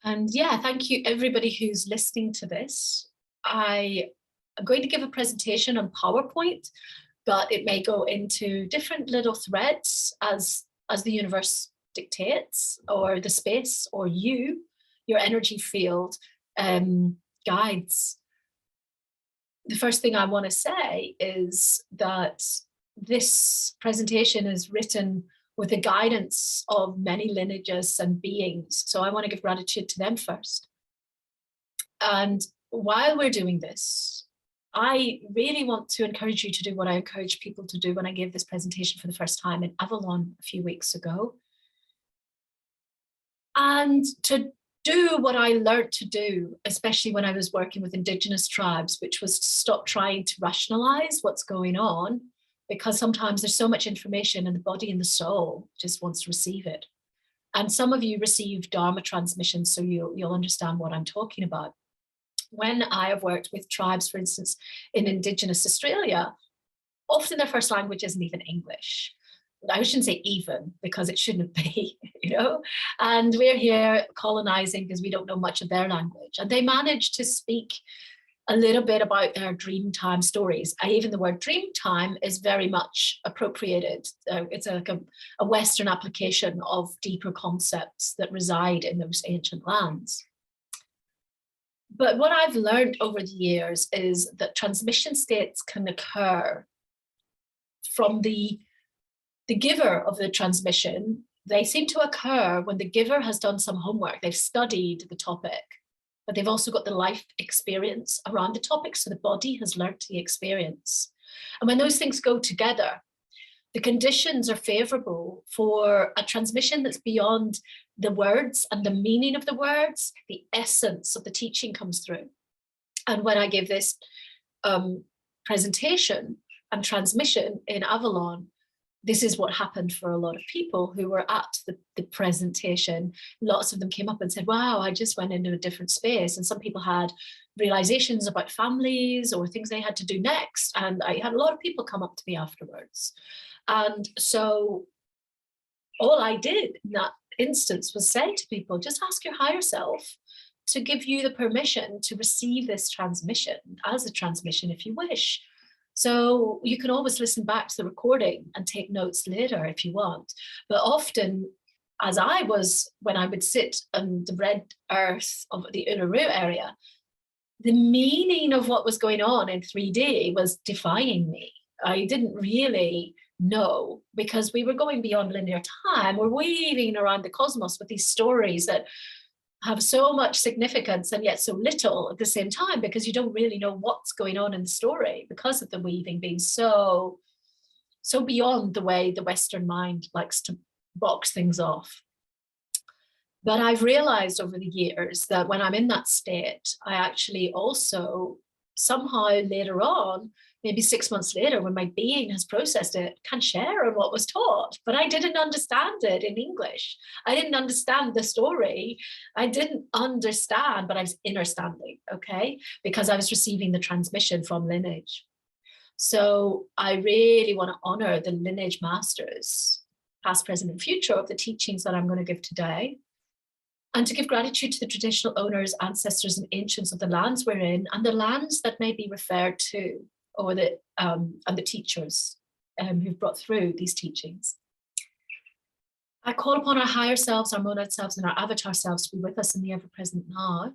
And yeah, thank you everybody who's listening to this. I am going to give a presentation on PowerPoint, but it may go into different little threads as the universe dictates, or the space, or your energy field guides. The first thing I want to say is that this presentation is written with the guidance of many lineages and beings. So I want to give gratitude to them first. And while we're doing this, I really want to encourage you to do what I encourage people to do when I gave this presentation for the first time in Avalon a few weeks ago. And to do what I learned to do, especially when I was working with Indigenous tribes, which was to stop trying to rationalize what's going on, because sometimes there's so much information and the body and the soul just wants to receive it. And some of you receive Dharma transmissions, so you'll understand what I'm talking about. When I have worked with tribes, for instance, in Indigenous Australia, often their first language isn't even English. I shouldn't say even, because it shouldn't be, and we're here colonizing because we don't know much of their language. And they manage to speak a little bit about their dream time stories. Even the word dream time is very much appropriated. It's like a Western application of deeper concepts that reside in those ancient lands. But what I've learned over the years is that transmission states can occur from the giver of the transmission. They seem to occur when the giver has done some homework. They've studied the topic, but they've also got the life experience around the topic. So the body has learnt the experience. And when those things go together, the conditions are favorable for a transmission that's beyond the words and the meaning of the words. The essence of the teaching comes through. And when I gave this presentation and transmission in Avalon, this is what happened for a lot of people who were at the presentation. Lots of them came up and said, wow, I just went into a different space. And some people had realizations about families or things they had to do next. And I had a lot of people come up to me afterwards. And so all I did in that instance was say to people, just ask your higher self to give you the permission to receive this transmission as a transmission if you wish. So you can always listen back to the recording and take notes later if you want. But often, as I was, when I would sit on the red earth of the Uluru area, the meaning of what was going on in 3D was defying me. I didn't really know, because we were going beyond linear time. We're weaving around the cosmos with these stories that have so much significance and yet so little at the same time, because you don't really know what's going on in the story because of the weaving being so beyond the way the Western mind likes to box things off. But I've realized over the years that when I'm in that state, I actually also somehow later on, maybe 6 months later, when my being has processed it, can share on what was taught. But I didn't understand it in English. I didn't understand the story. I didn't understand, but I was understanding, okay? Because I was receiving the transmission from lineage. So I really want to honor the lineage masters, past, present, and future, of the teachings that I'm going to give today. And to give gratitude to the traditional owners, ancestors, and ancients of the lands we're in, and the lands that may be referred to, or and the teachers who've brought through these teachings. I call upon our higher selves, our monad selves, and our avatar selves to be with us in the ever-present now.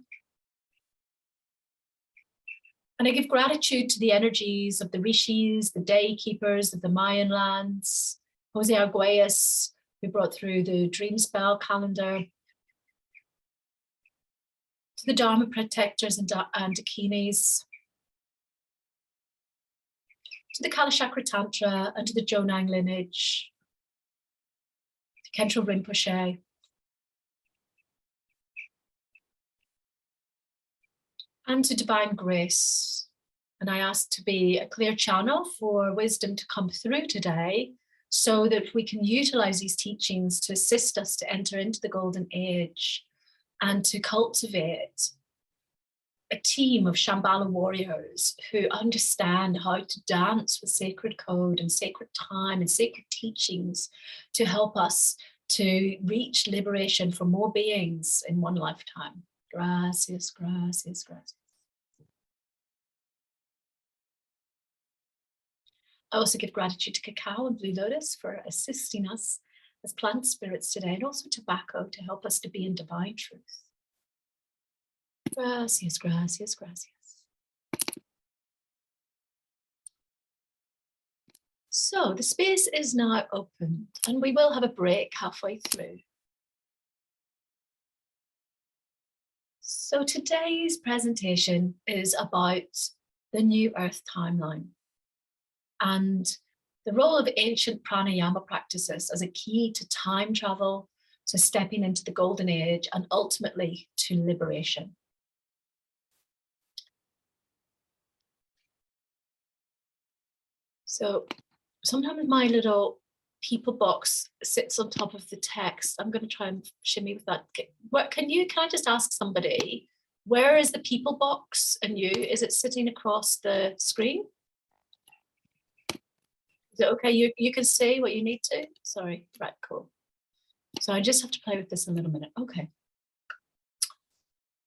And I give gratitude to the energies of the rishis, the day keepers of the Mayan lands, Jose Arguelles, who brought through the dream spell calendar, to the Dharma protectors and dakinis, to the Kalachakra Tantra, and to the Jonang lineage, to Khentrul Rinpoche, and to divine grace. And I ask to be a clear channel for wisdom to come through today, so that we can utilize these teachings to assist us to enter into the golden age and to cultivate a team of Shambhala warriors who understand how to dance with sacred code and sacred time and sacred teachings to help us to reach liberation for more beings in one lifetime. Gracias, gracias, gracias. I also give gratitude to Cacao and Blue Lotus for assisting us as plant spirits today, and also tobacco to help us to be in divine truth. Gracias, gracias, gracias. So the space is now open, and we will have a break halfway through. So today's presentation is about the New Earth timeline and the role of ancient pranayama practices as a key to time travel, to stepping into the golden age, and ultimately to liberation. So sometimes my little people box sits on top of the text. I'm going to try and shimmy with that. Can I just ask somebody, where is the people box and you? Is it sitting across the screen? Is it okay? You can say what you need to? Sorry, right, cool. So I just have to play with this a little minute. Okay.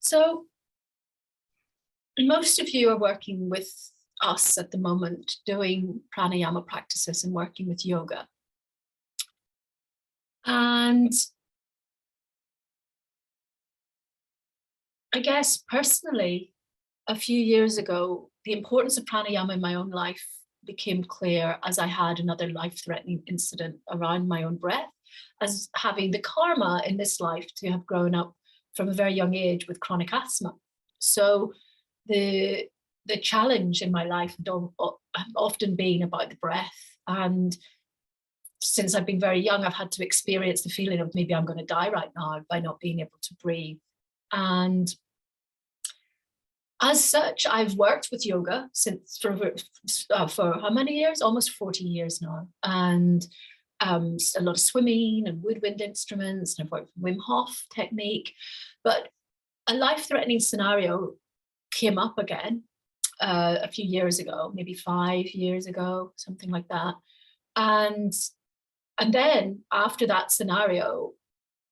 So most of you are working with us at the moment, doing pranayama practices and working with yoga. And I guess personally, a few years ago, the importance of pranayama in my own life became clear as I had another life-threatening incident around my own breath, as having the karma in this life to have grown up from a very young age with chronic asthma. So the challenge in my life have often been about the breath. And since I've been very young, I've had to experience the feeling of maybe I'm going to die right now by not being able to breathe. And as such, I've worked with yoga since for how many years? Almost 40 years now. And a lot of swimming and woodwind instruments, and I've worked with Wim Hof technique. But a life-threatening scenario came up again a few years ago, maybe 5 years ago, something like that. And then after that scenario,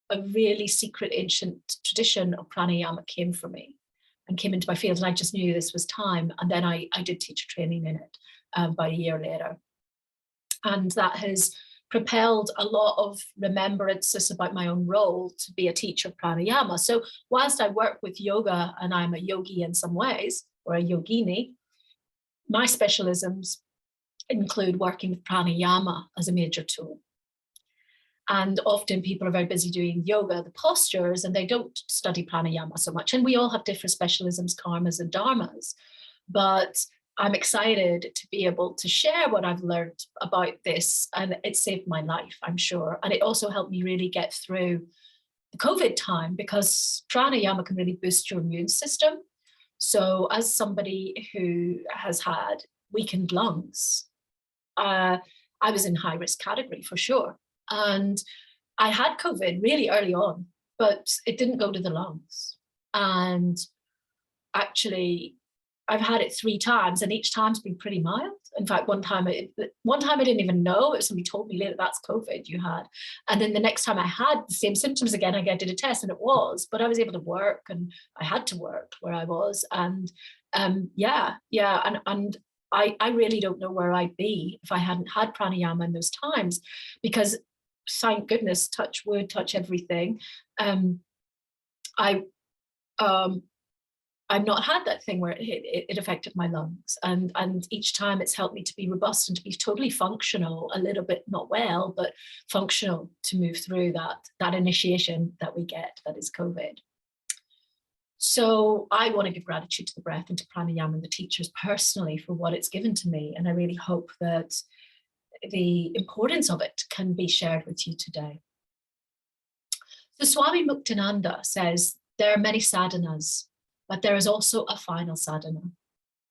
a really secret ancient tradition of pranayama came for me and came into my field, and I just knew this was time. And then I did teacher training in it about a year later. And that has propelled a lot of remembrances about my own role to be a teacher of pranayama. So whilst I work with yoga and I'm a yogi in some ways, or a yogini, my specialisms include working with pranayama as a major tool. And often people are very busy doing yoga, the postures, and they don't study pranayama so much. And we all have different specialisms, karmas and dharmas. But I'm excited to be able to share what I've learned about this. And it saved my life, I'm sure. And it also helped me really get through the COVID time, because pranayama can really boost your immune system. So as somebody who has had weakened lungs, I was in high risk category for sure. And I had COVID really early on, but it didn't go to the lungs. And actually, I've had it 3 times, and each time's been pretty mild. In fact, one time I didn't even know. Somebody told me later, that's COVID you had. And then the next time I had the same symptoms again, I did a test, and it was. But I was able to work, and I had to work where I was. And and I really don't know where I'd be if I hadn't had pranayama in those times, because thank goodness, touch wood, touch everything. I've not had that thing where it affected my lungs, and each time it's helped me to be robust and to be totally functional, a little bit not well, but functional, to move through that initiation that we get, that is COVID. So I want to give gratitude to the breath and to pranayama and the teachers personally for what it's given to me, and I really hope that the importance of it can be shared with you today. So Swami Muktananda says, there are many sadhanas, but there is also a final sadhana.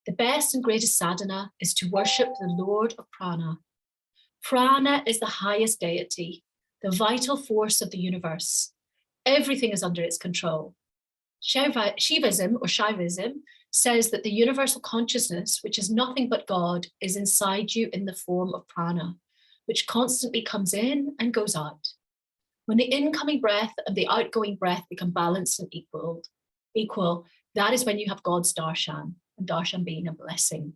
The best and greatest sadhana is to worship the Lord of Prana. Prana is the highest deity, the vital force of the universe. Everything is under its control. Shaivism says that the universal consciousness, which is nothing but God, is inside you in the form of prana, which constantly comes in and goes out. When the incoming breath and the outgoing breath become balanced and equal, that is when you have God's darshan, and darshan being a blessing.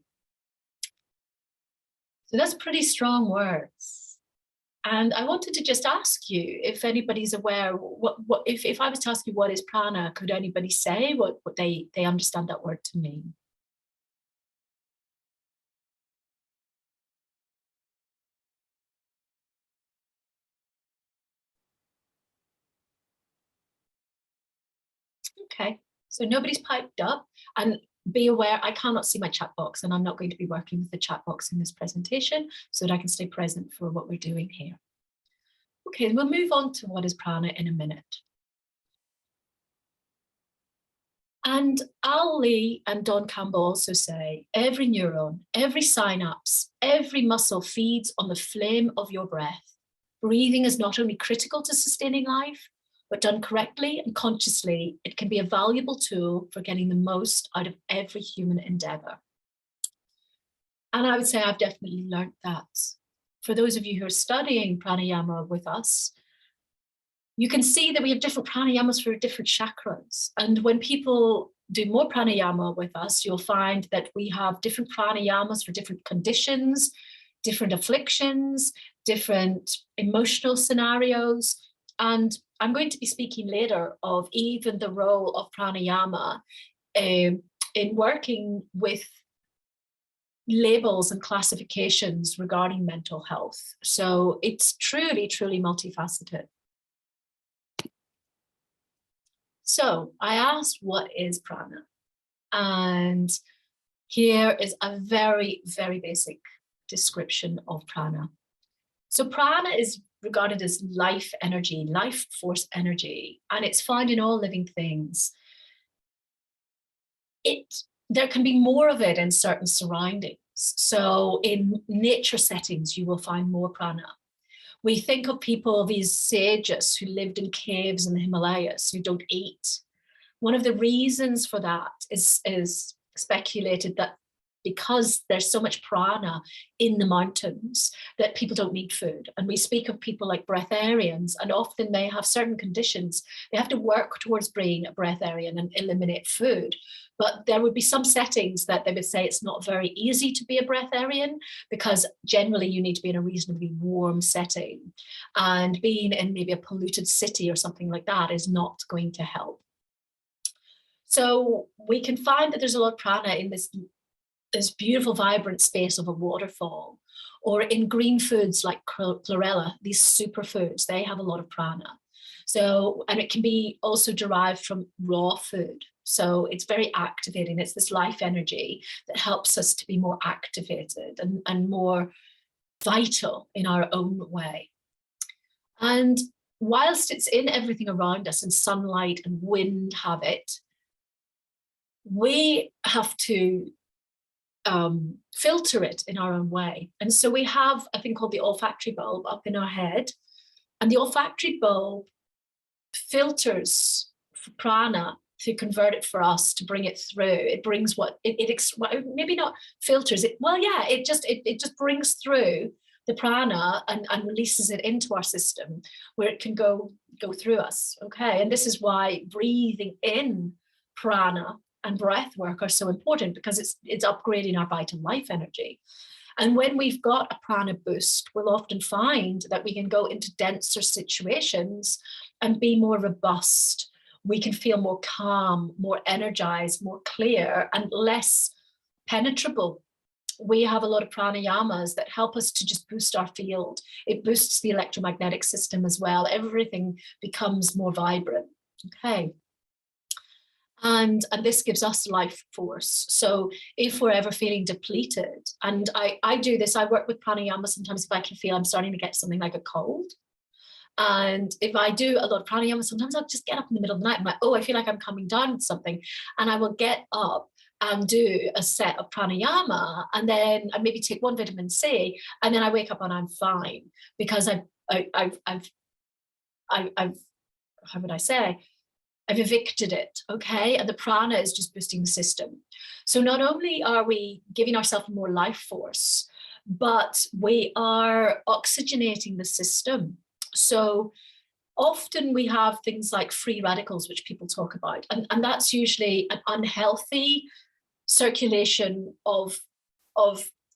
So that's pretty strong words. And I wanted to just ask you if anybody's aware, if I was to ask you what is prana, could anybody say what they understand that word to mean? Okay, so nobody's piped up, and be aware, I cannot see my chat box, and I'm not going to be working with the chat box in this presentation so that I can stay present for what we're doing here. Okay, we'll move on to what is prana in a minute. And Al Lee and Don Campbell also say, every neuron, every synapse, every muscle feeds on the flame of your breath. Breathing is not only critical to sustaining life, but done correctly and consciously, it can be a valuable tool for getting the most out of every human endeavor. And I would say I've definitely learned that. For those of you who are studying pranayama with us, you can see that we have different pranayamas for different chakras. And when people do more pranayama with us, you'll find that we have different pranayamas for different conditions, different afflictions, different emotional scenarios. And I'm going to be speaking later of even the role of pranayama in working with labels and classifications regarding mental health. So it's truly, truly multifaceted. So I asked, what is prana? And here is a very, very basic description of prana. So prana is regarded as life energy, life force energy, and it's found in all living things. There can be more of it in certain surroundings. So in nature settings, you will find more prana. We think of people, these sages who lived in caves in the Himalayas, who don't eat. One of the reasons for that is speculated that because there's so much prana in the mountains that people don't need food. And we speak of people like breatharians, and often they have certain conditions. They have to work towards being a breatharian and eliminate food. But there would be some settings that they would say it's not very easy to be a breatharian, because generally you need to be in a reasonably warm setting. And being in maybe a polluted city or something like that is not going to help. So we can find that there's a lot of prana in this beautiful, vibrant space of a waterfall, or in green foods like chlorella, these superfoods, they have a lot of prana. So, and it can be also derived from raw food. So it's very activating. It's this life energy that helps us to be more activated and more vital in our own way. And whilst it's in everything around us, and sunlight and wind have it, we have to filter it in our own way. And so we have a thing called the olfactory bulb up in our head, and the olfactory bulb filters for prana to convert it for us, to bring it through. It brings what maybe not filters it. Well, yeah, it just brings through the prana and releases it into our system where it can go through us. Okay, and this is why breathing in prana and breath work are so important, because it's upgrading our vital life energy. And when we've got a prana boost, we'll often find that we can go into denser situations and be more robust. We can feel more calm, more energized, more clear, and less penetrable. We have a lot of pranayamas that help us to just boost our field. It boosts the electromagnetic system as well. Everything becomes more vibrant. Okay. And this gives us life force. So if we're ever feeling depleted, and I do this, I work with pranayama sometimes if I can feel I'm starting to get something like a cold. And if I do a lot of pranayama, sometimes I'll just get up in the middle of the night. I'm like, oh, I feel like I'm coming down with something. And I will get up and do a set of pranayama, and then I maybe take one vitamin C, and then I wake up and I'm fine, because I've how would I say? I've evicted it, okay? And the prana is just boosting the system. So not only are we giving ourselves more life force, but we are oxygenating the system. So often we have things like free radicals, which people talk about, and that's usually an unhealthy circulation of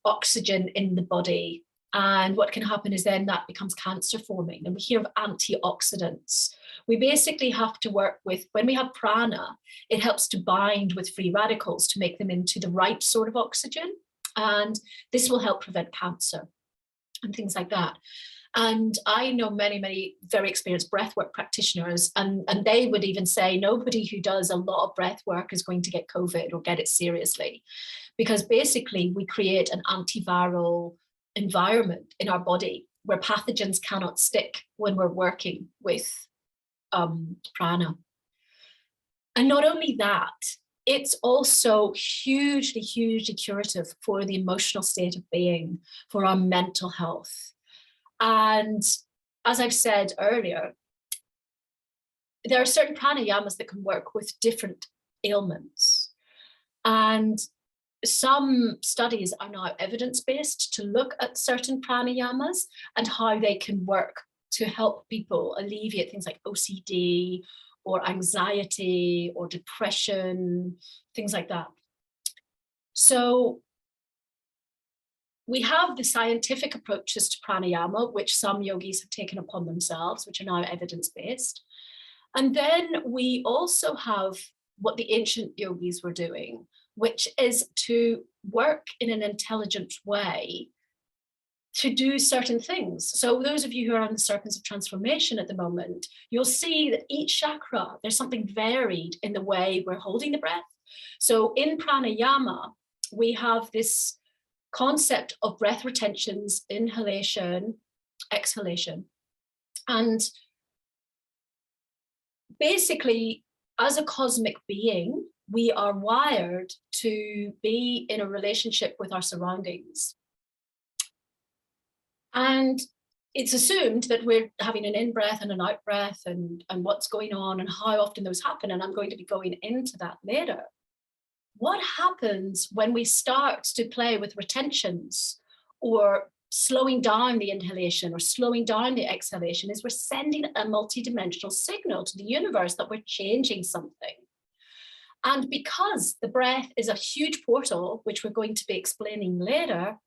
oxygen in the body. And what can happen is then that becomes cancer forming. And we hear of antioxidants. We basically have to work with, when we have prana, it helps to bind with free radicals to make them into the right sort of oxygen. And this will help prevent cancer and things like that. And I know many, many very experienced breathwork practitioners, and they would even say nobody who does a lot of breath work is going to get COVID or get it seriously, because basically we create an antiviral environment in our body where pathogens cannot stick when we're working with prana. And not only that, it's also hugely, hugely curative for the emotional state of being, for our mental health. And as I've said earlier, there are certain pranayamas that can work with different ailments. And some studies are now evidence-based to look at certain pranayamas and how they can work to help people alleviate things like OCD or anxiety or depression, things like that. So we have the scientific approaches to pranayama, which some yogis have taken upon themselves, which are now evidence-based. And then we also have what the ancient yogis were doing, which is to work in an intelligent way to do certain things. So those of you who are on the circles of transformation at the moment, you'll see that each chakra, there's something varied in the way we're holding the breath. So in pranayama, we have this concept of breath retentions, inhalation, exhalation. And basically, as a cosmic being, we are wired to be in a relationship with our surroundings. And it's assumed that we're having an in-breath and an out-breath and what's going on and how often those happen. And I'm going to be going into that later. What happens when we start to play with retentions or slowing down the inhalation or slowing down the exhalation is we're sending a multidimensional signal to the universe that we're changing something. And because the breath is a huge portal, which we're going to be explaining later,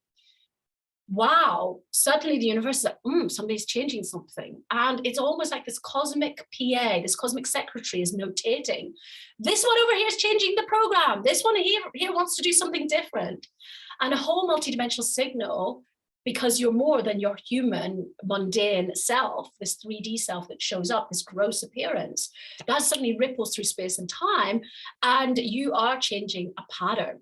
wow, suddenly the universe is like, somebody's changing something. And it's almost like this cosmic PA, this cosmic secretary is notating, this one over here is changing the program. This one here wants to do something different. And a whole multidimensional signal, because you're more than your human mundane self, this 3D self that shows up, this gross appearance, that suddenly ripples through space and time, and you are changing a pattern.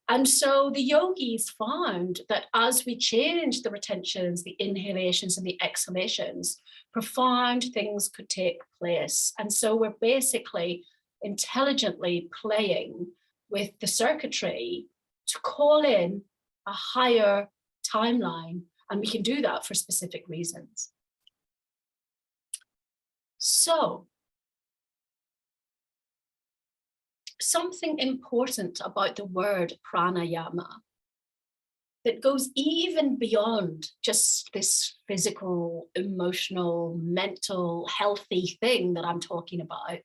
And so the yogis found that as we change the retentions, the inhalations and the exhalations, profound things could take place. And so we're basically intelligently playing with the circuitry to call in a higher timeline. And we can do that for specific reasons. So, something important about the word pranayama that goes even beyond just this physical, emotional, mental, healthy thing that I'm talking about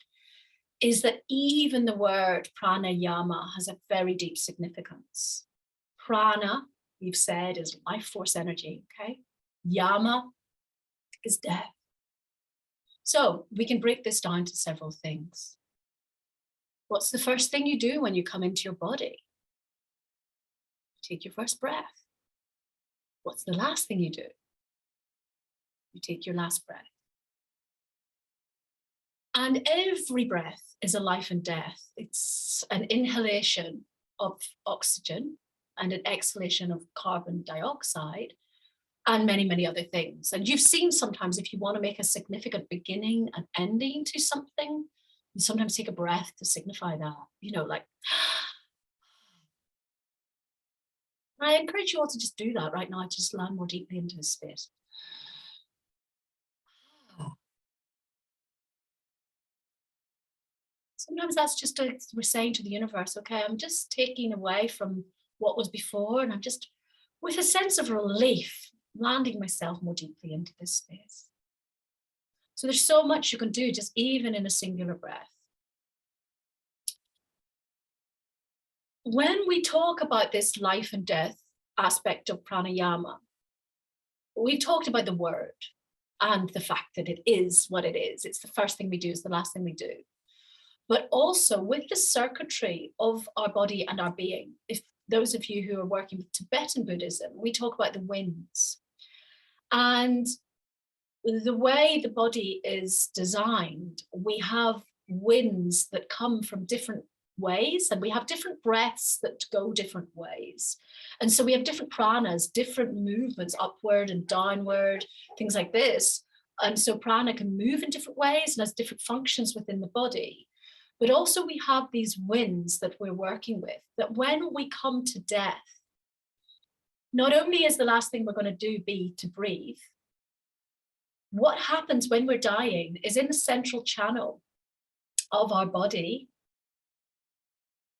is that even the word pranayama has a very deep significance. Prana, we've said, is life force energy, okay? Yama is death. So we can break this down to several things. What's the first thing you do when you come into your body? You take your first breath. What's the last thing you do? You take your last breath. And every breath is a life and death. It's an inhalation of oxygen and an exhalation of carbon dioxide and many, many other things. And you've seen sometimes if you want to make a significant beginning and ending to something, you sometimes take a breath to signify that, you know, like, I encourage you all to just do that right now, to just land more deeply into this space. Sometimes that's just we're saying to the universe, okay, I'm just taking away from what was before, and I'm just, with a sense of relief, landing myself more deeply into this space. So there's so much you can do just even in a singular breath. When we talk about this life and death aspect of pranayama, we talked about the word and the fact that it is what it is. It's the first thing we do, it's the last thing we do. But also with the circuitry of our body and our being, if those of you who are working with Tibetan Buddhism, we talk about the winds. And the way the body is designed, we have winds that come from different ways, and we have different breaths that go different ways. And so we have different pranas, different movements, upward and downward, things like this. And so prana can move in different ways and has different functions within the body. But also we have these winds that we're working with, that when we come to death, not only is the last thing we're going to do be to breathe, what happens when we're dying is in the central channel of our body,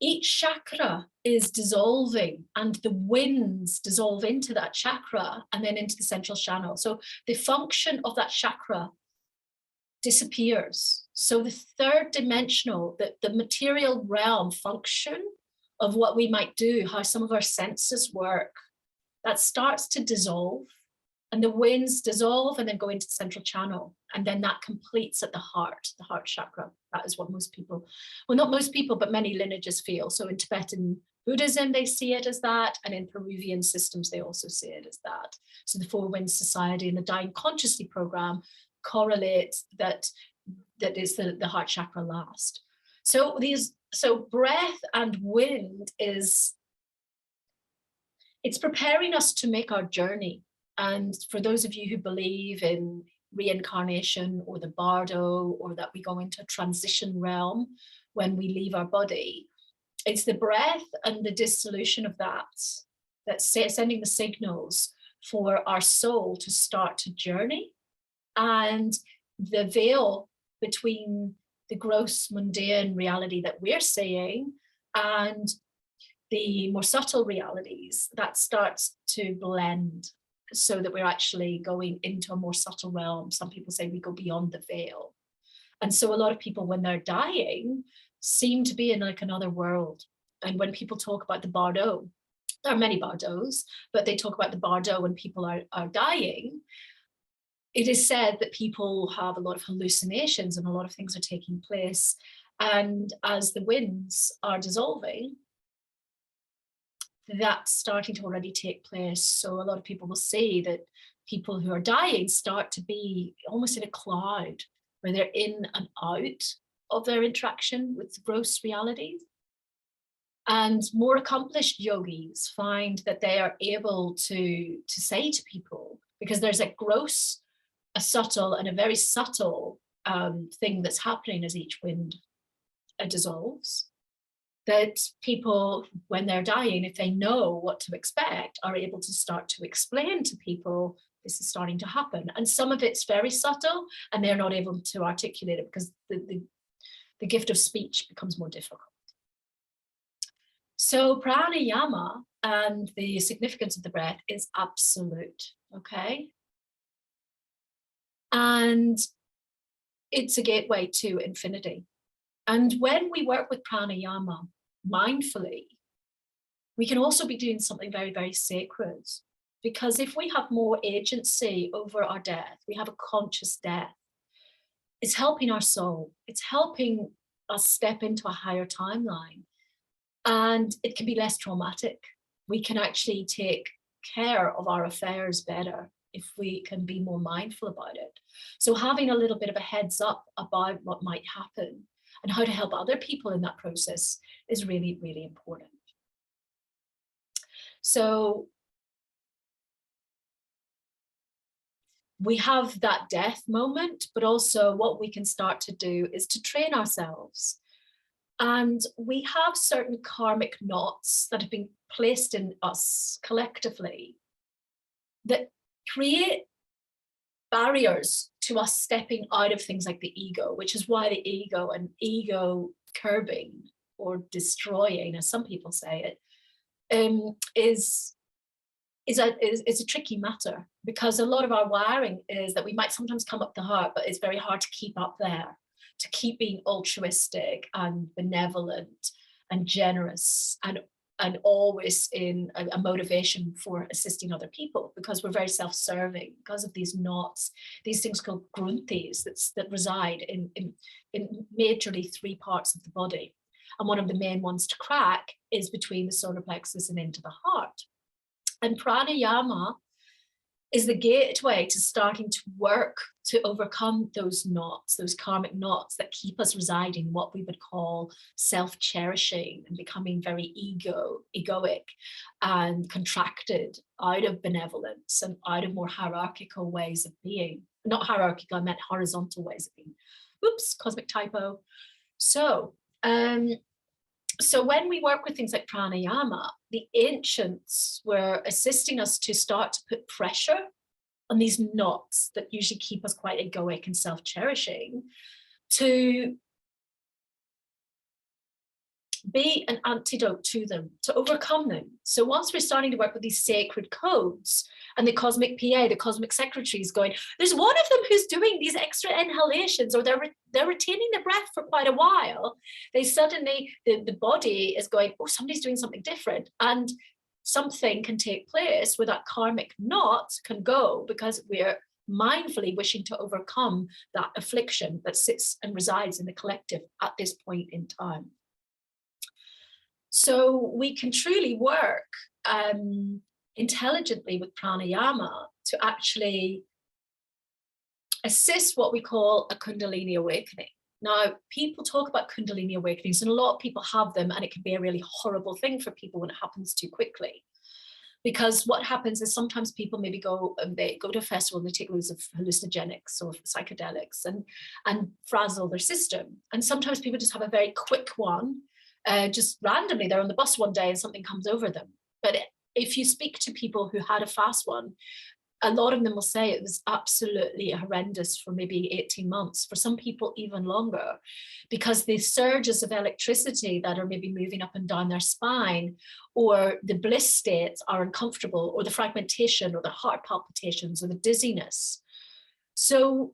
each chakra is dissolving and the winds dissolve into that chakra and then into the central channel. So the function of that chakra disappears. So the third dimensional, the material realm function of what we might do, how some of our senses work, that starts to dissolve, and the winds dissolve and then go into the central channel. And then that completes at the heart chakra. That is what most people, well, not most people, but many lineages feel. So in Tibetan Buddhism, they see it as that. And in Peruvian systems, they also see it as that. So the Four Winds Society and the Dying Consciously program correlates that is the heart chakra last. So breath and wind it's preparing us to make our journey. And for those of you who believe in reincarnation or the bardo, or that we go into a transition realm when we leave our body, it's the breath and the dissolution of that's sending the signals for our soul to start to journey. And the veil between the gross mundane reality that we're seeing and the more subtle realities, that starts to blend, so that we're actually going into a more subtle realm. Some people say we go beyond the veil. And so a lot of people, when they're dying, seem to be in like another world. And when people talk about the bardo, there are many bardos, but they talk about the bardo when people are dying. It is said that people have a lot of hallucinations and a lot of things are taking place. And as the winds are dissolving, that's starting to already take place. So a lot of people will say that people who are dying start to be almost in a cloud, where they're in and out of their interaction with gross realities. And more accomplished yogis find that they are able to say to people, because there's a gross, a subtle, and a very subtle thing that's happening as each wind dissolves, that people, when they're dying, if they know what to expect, are able to start to explain to people, this is starting to happen. And some of it's very subtle, and they're not able to articulate it because the gift of speech becomes more difficult. So pranayama and the significance of the breath is absolute, okay? And it's a gateway to infinity. And when we work with pranayama mindfully, we can also be doing something very, very sacred. Because if we have more agency over our death, we have a conscious death, it's helping our soul. It's helping us step into a higher timeline. And it can be less traumatic. We can actually take care of our affairs better if we can be more mindful about it. So having a little bit of a heads up about what might happen and how to help other people in that process is really, really important. So we have that death moment, but also what we can start to do is to train ourselves. And we have certain karmic knots that have been placed in us collectively that create barriers to us stepping out of things like the ego, which is why the ego and ego curbing or destroying, as some people say it, is is a tricky matter, because a lot of our wiring is that we might sometimes come up the heart, but it's very hard to keep up there, to keep being altruistic and benevolent and generous and always in a motivation for assisting other people, because we're very self-serving because of these knots, these things called grunthis that reside in majorly 3 parts of the body. And one of the main ones to crack is between the solar plexus and into the heart. And pranayama is the gateway to starting to work to overcome those knots, those karmic knots that keep us residing in what we would call self-cherishing and becoming very egoic and contracted out of benevolence and out of more hierarchical ways of being. Not hierarchical, I meant horizontal ways of being. Oops, cosmic typo. So when we work with things like pranayama, the ancients were assisting us to start to put pressure on these knots that usually keep us quite egoic and self-cherishing, to be an antidote to them, to overcome them. So once we're starting to work with these sacred codes, and the cosmic PA, the cosmic secretary is going, there's one of them who's doing these extra inhalations, or they're retaining their breath for quite a while. They suddenly, the body is going, oh, somebody's doing something different. And something can take place where that karmic knot can go, because we're mindfully wishing to overcome that affliction that sits and resides in the collective at this point in time. So we can truly work intelligently with pranayama to actually assist what we call a Kundalini awakening. Now, people talk about Kundalini awakenings, and a lot of people have them, and it can be a really horrible thing for people when it happens too quickly. Because what happens is sometimes people maybe go to a festival and they take loads of hallucinogenics or psychedelics and frazzle their system. And sometimes people just have a very quick one, just randomly, they're on the bus one day and something comes over them. But if you speak to people who had a fast one, a lot of them will say it was absolutely horrendous for maybe 18 months, for some people even longer, because the surges of electricity that are maybe moving up and down their spine, or the bliss states are uncomfortable, or the fragmentation, or the heart palpitations, or the dizziness. So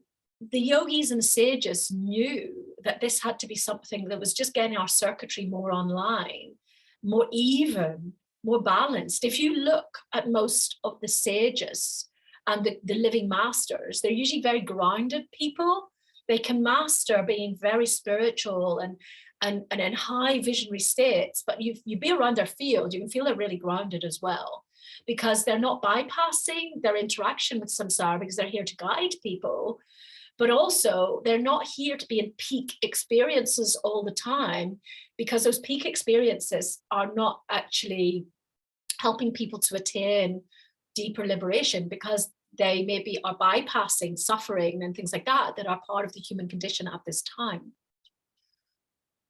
the yogis and the sages knew that this had to be something that was just getting our circuitry more online, more even, more balanced. If you look at most of the sages and the living masters, they're usually very grounded people. They can master being very spiritual and in high visionary states, but you be around their field, you can feel they're really grounded as well, because they're not bypassing their interaction with samsara, because they're here to guide people, but also they're not here to be in peak experiences all the time, because those peak experiences are not actually helping people to attain deeper liberation, because they maybe are bypassing suffering and things like that that are part of the human condition at this time.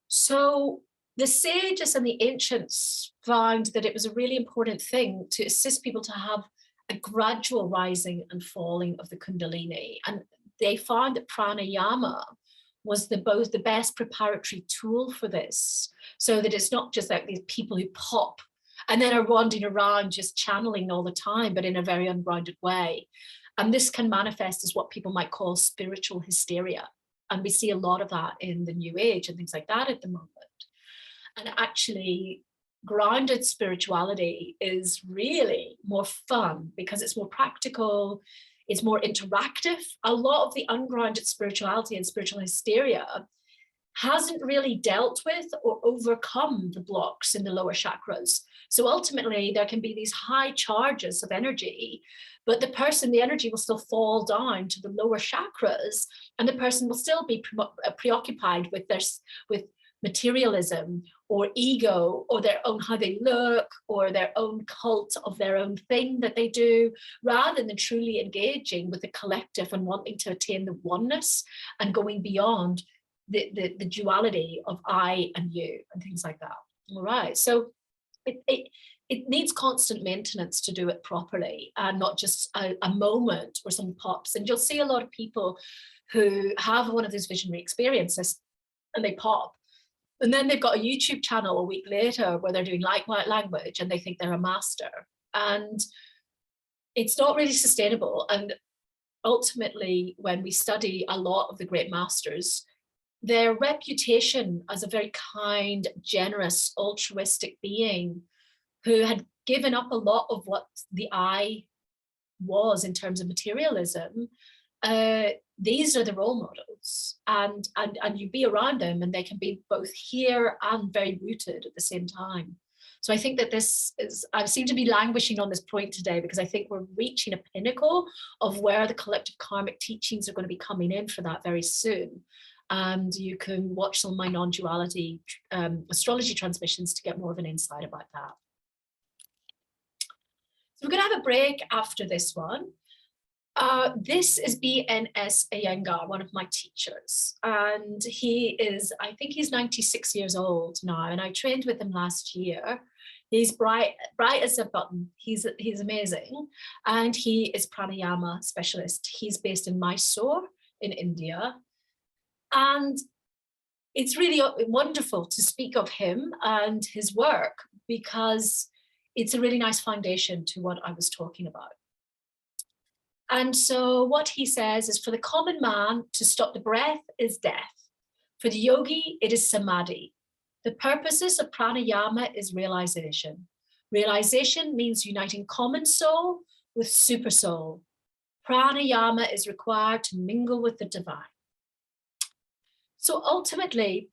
So the sages and the ancients found that it was a really important thing to assist people to have a gradual rising and falling of the Kundalini. And they found that pranayama was both the best preparatory tool for this, so that it's not just like these people who pop and then are wandering around just channeling all the time, but in a very ungrounded way. And this can manifest as what people might call spiritual hysteria. And we see a lot of that in the New Age and things like that at the moment. And actually, grounded spirituality is really more fun, because it's more practical, it's more interactive. A lot of the ungrounded spirituality and spiritual hysteria hasn't really dealt with or overcome the blocks in the lower chakras. So ultimately, there can be these high charges of energy, but the energy will still fall down to the lower chakras, and the person will still be preoccupied with materialism or ego, or their own how they look, or their own cult of their own thing that they do, rather than truly engaging with the collective and wanting to attain the oneness and going beyond the duality of I and you and things like that. All right, so it needs constant maintenance to do it properly, and not just a moment where something pops. And you'll see a lot of people who have one of those visionary experiences and they pop, and then they've got a YouTube channel a week later where they're doing light white language and they think they're a master. And it's not really sustainable. And ultimately, when we study a lot of the great masters, their reputation as a very kind, generous, altruistic being who had given up a lot of what the I was in terms of materialism, these are the role models, and you be around them and they can be both here and very rooted at the same time. So I think that this is, I seem to be languishing on this point today because I think we're reaching a pinnacle of where the collective karmic teachings are going to be coming in for that very soon. And you can watch some of my non-duality astrology transmissions to get more of an insight about that. So we're going to have a break after this one. This is BNS Iyengar, one of my teachers, and he is, I think he's 96 years old now, and I trained with him last year. He's bright as a button. He's amazing, and he is pranayama specialist. He's based in Mysore in India, and it's really wonderful to speak of him and his work because it's a really nice foundation to what I was talking about. And so what he says is, for the common man, to stop the breath is death. For the yogi, it is samadhi. The purposes of pranayama is realization. Realization means uniting common soul with super soul. Pranayama is required to mingle with the divine. So ultimately,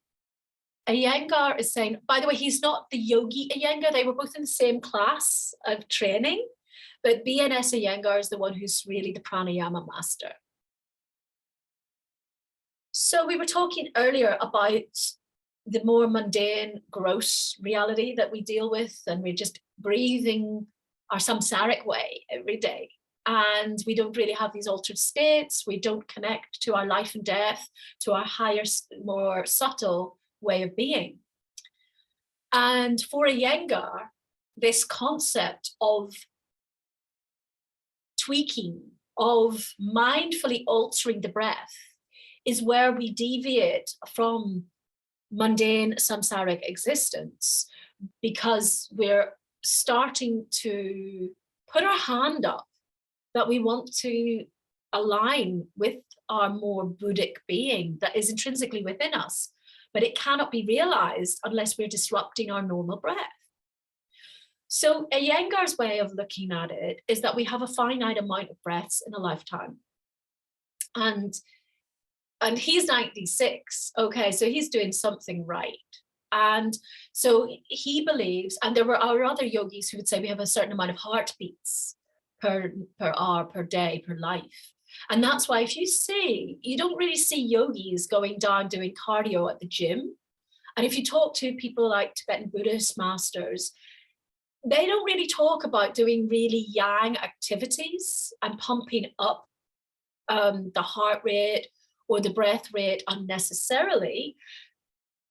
Iyengar is saying, by the way, he's not the yogi Iyengar. They were both in the same class of training. But BNS Iyengar is the one who's really the pranayama master. So we were talking earlier about the more mundane, gross reality that we deal with, and we're just breathing our samsaric way every day. And we don't really have these altered states. We don't connect to our life and death, to our higher, more subtle way of being. And for Iyengar, this concept of tweaking, of mindfully altering the breath, is where we deviate from mundane samsaric existence, because we're starting to put our hand up that we want to align with our more Buddhic being that is intrinsically within us, but it cannot be realized unless we're disrupting our normal breath. So Iyengar's way of looking at it is that we have a finite amount of breaths in a lifetime. And he's 96, okay, so he's doing something right. And so he believes, and there are other yogis who would say we have a certain amount of heartbeats per hour, per day, per life. And that's why if you see, you don't really see yogis going down doing cardio at the gym. And if you talk to people like Tibetan Buddhist masters, they don't really talk about doing really yang activities and pumping up the heart rate or the breath rate unnecessarily.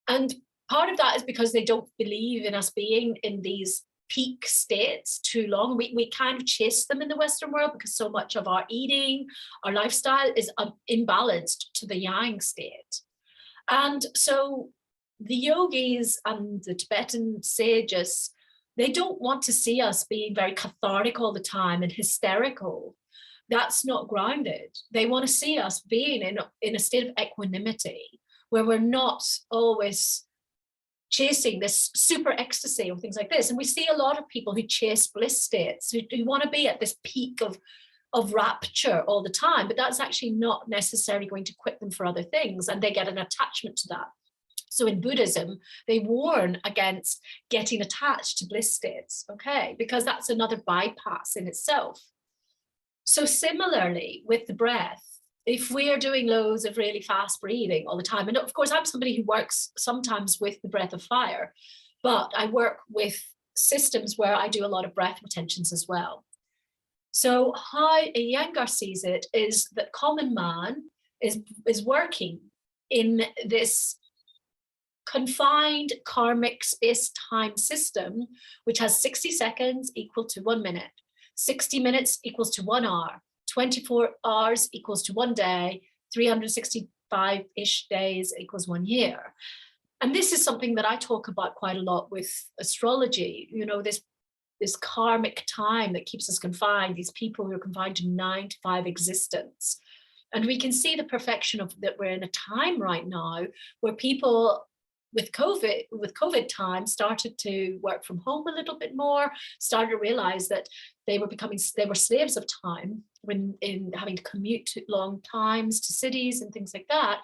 And part of that is because they don't believe in us being in these peak states too long. We kind of chase them in the Western world because so much of our eating, our lifestyle is imbalanced to the yang state. And so the yogis and the Tibetan sages, they don't want to see us being very cathartic all the time and hysterical. That's not grounded. They want to see us being in a state of equanimity where we're not always chasing this super ecstasy or things like this. And we see a lot of people who chase bliss states, who want to be at this peak of rapture all the time, but that's actually not necessarily going to equip them for other things, and they get an attachment to that. So in Buddhism, they warn against getting attached to bliss states, okay, because that's another bypass in itself. So similarly with the breath, if we're doing loads of really fast breathing all the time, and of course I'm somebody who works sometimes with the breath of fire, but I work with systems where I do a lot of breath retentions as well. So how Iyengar sees it is that common man is working in this confined karmic space-time system, which has 60 seconds equal to 1 minute, 60 minutes equals to 1 hour, 24 hours equals to 1 day, 365-ish days equals 1 year. And this is something that I talk about quite a lot with astrology, you know, this this karmic time that keeps us confined, these people who are confined to 9 to 5 existence. And we can see the perfection of that. We're in a time right now where people with COVID time started to work from home a little bit more, started to realize that they were slaves of time when in having to commute to long times to cities and things like that.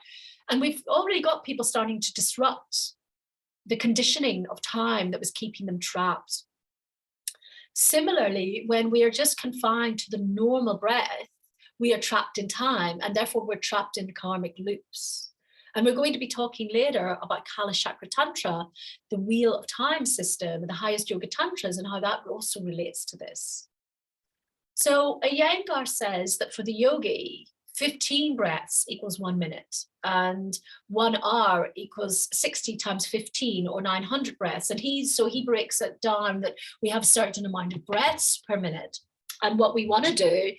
And we've already got people starting to disrupt the conditioning of time that was keeping them trapped. Similarly, when we are just confined to the normal breath, we are trapped in time, and therefore we're trapped in karmic loops. And we're going to be talking later about Kala Chakra Tantra, the wheel of time system, and the highest yoga tantras, and how that also relates to this. So Iyengar says that for the yogi, 15 breaths equals 1 minute, and 1 hour equals 60 times 15 or 900 breaths. And he breaks it down that we have a certain amount of breaths per minute. And what we want to do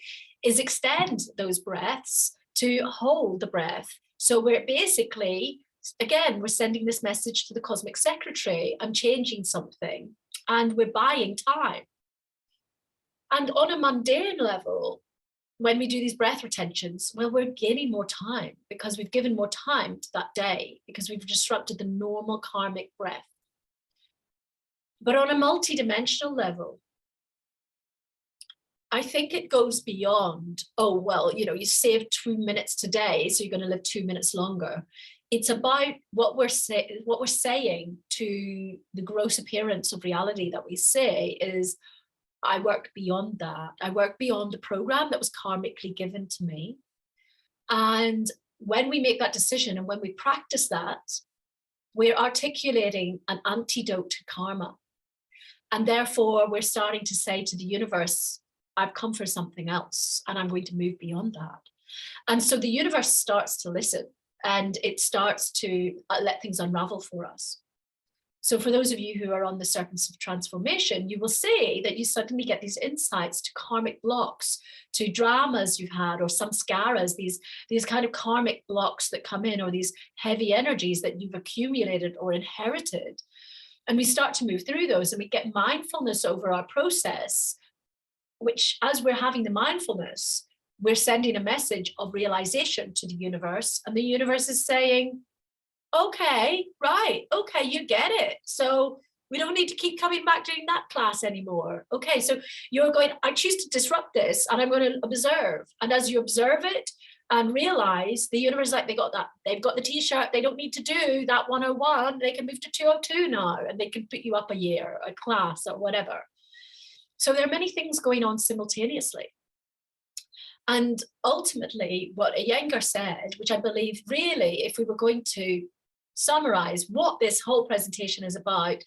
is extend those breaths to hold the breath. So we're basically, again, we're sending this message to the cosmic secretary, I'm changing something, and we're buying time. And on a mundane level, when we do these breath retentions, well, we're gaining more time because we've given more time to that day, because we've disrupted the normal karmic breath. But on a multidimensional level, I think it goes beyond, oh, well, you saved 2 minutes today, so you're going to live 2 minutes longer. It's about what we're saying to the gross appearance of reality that we say is, I work beyond that. I work beyond the program that was karmically given to me. And when we make that decision and when we practice that, we're articulating an antidote to karma. And therefore, we're starting to say to the universe, I've come for something else and I'm going to move beyond that. And so the universe starts to listen and it starts to let things unravel for us. So for those of you who are on the serpents of transformation, you will see that you suddenly get these insights to karmic blocks, to dramas you've had, or samskaras, these kind of karmic blocks that come in, or these heavy energies that you've accumulated or inherited. And we start to move through those and we get mindfulness over our process, which as we're having the mindfulness, we're sending a message of realization to the universe. And the universe is saying, okay, right, okay, you get it. So we don't need to keep coming back doing that class anymore. Okay, so you're going, I choose to disrupt this and I'm going to observe. And as you observe it and realize, the universe is like, they've got the t-shirt, they don't need to do that 101, they can move to 202 now, and they can put you up a year, a class or whatever. So there are many things going on simultaneously. And ultimately, what Iyengar said, which I believe really, if we were going to summarize what this whole presentation is about,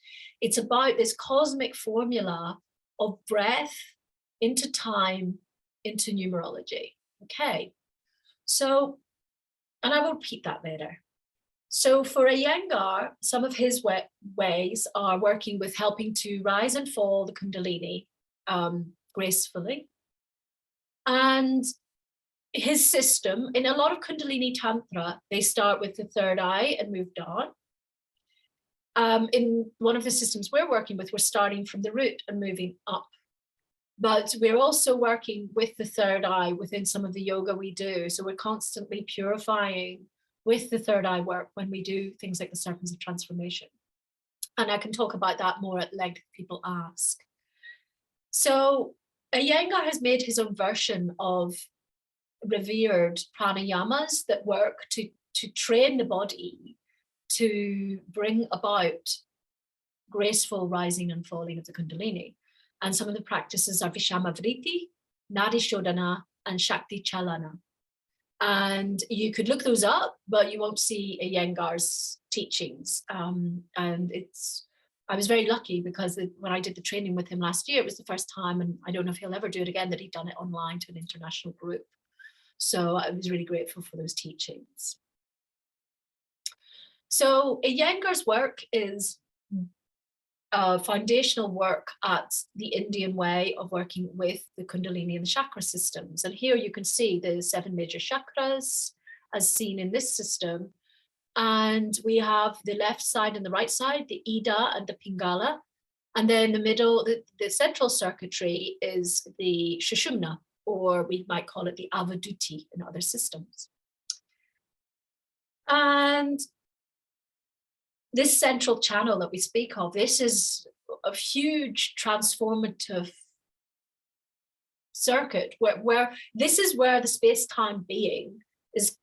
it's about this cosmic formula of breath into time into numerology. Okay, so, and I will repeat that later. So for Iyengar, some of his ways are working with helping to rise and fall the Kundalini gracefully. And his system, in a lot of Kundalini Tantra, they start with the third eye and move down. In one of the systems we're working with, we're starting from the root and moving up. But we're also working with the third eye within some of the yoga we do. So we're constantly purifying with the third eye work when we do things like the serpents of transformation. And I can talk about that more at length if people ask. So Iyengar has made his own version of revered pranayamas that work to train the body to bring about graceful rising and falling of the Kundalini. And some of the practices are Vishamavriti, Nadi Shodhana, and Shakti Chalana. And you could look those up, but you won't see Iyengar's teachings. And I was very lucky because when I did the training with him last year, it was the first time, and I don't know if he'll ever do it again, that he'd done it online to an international group. So I was really grateful for those teachings. So Iyengar's work is foundational work at the Indian way of working with the Kundalini and the chakra systems. And here you can see the 7 major chakras as seen in this system. And we have the left side and the right side, the Ida and the Pingala. And then the middle, the central circuitry is the Shushumna, or we might call it the Avaduti in other systems. And this central channel that we speak of, this is a huge transformative circuit where this is where the space-time being is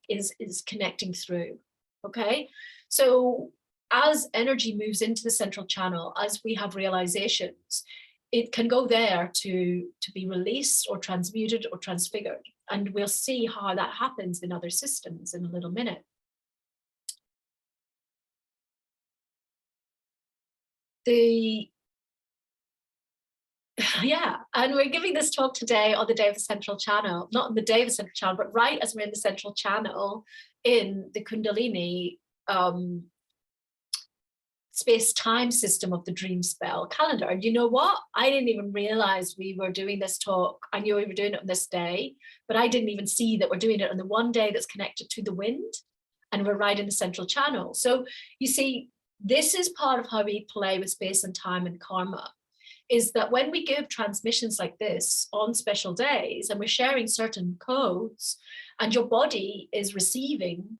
connecting through. Okay, so as energy moves into the central channel, as we have realizations, it can go there to be released or transmuted or transfigured, and we'll see how that happens in other systems in a little minute. Yeah, and we're giving this talk today on the day of the central channel, not on the day of the central channel, but right as we're in the central channel in the Kundalini space-time system of the dream spell calendar. And you know what? I didn't even realize we were doing this talk. I knew we were doing it on this day, but I didn't even see that we're doing it on the one day that's connected to the wind, and we're right in the central channel. So you see, this is part of how we play with space and time and karma, is that when we give transmissions like this on special days and we're sharing certain codes and your body is receiving,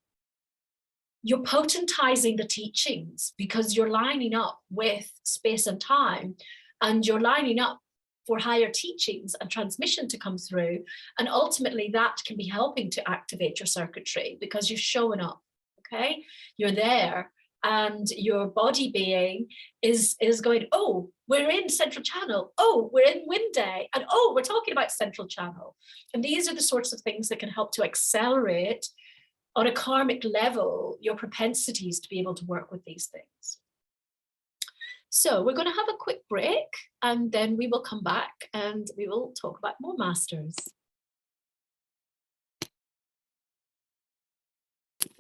you're potentizing the teachings because you're lining up with space and time, and you're lining up for higher teachings and transmission to come through. And ultimately that can be helping to activate your circuitry because you're showing up, okay? You're there, and your body being is going, oh, we're in central channel. Oh, we're in wind day. And oh, we're talking about central channel. And these are the sorts of things that can help to accelerate on a karmic level your propensities to be able to work with these things. So we're going to have a quick break, and then we will come back and we will talk about more masters.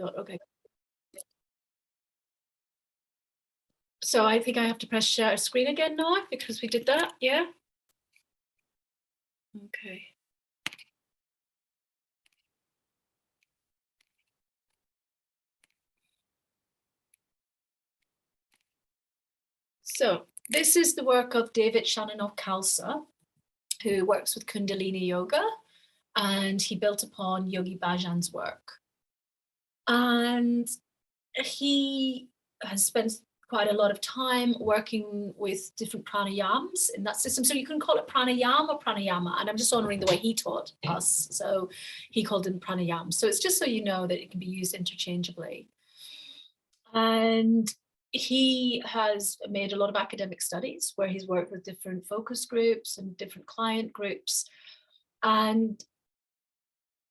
Okay. So I think I have to press share screen again now because we did that, yeah? Okay. So this is the work of David Shananoff Khalsa, who works with Kundalini Yoga, and he built upon Yogi Bhajan's work. And he has spent quite a lot of time working with different pranayams in that system. So you can call it pranayam or pranayama, and I'm just honoring the way he taught us. So he called them pranayam. So it's just so you know that it can be used interchangeably. And he has made a lot of academic studies where he's worked with different focus groups and different client groups. And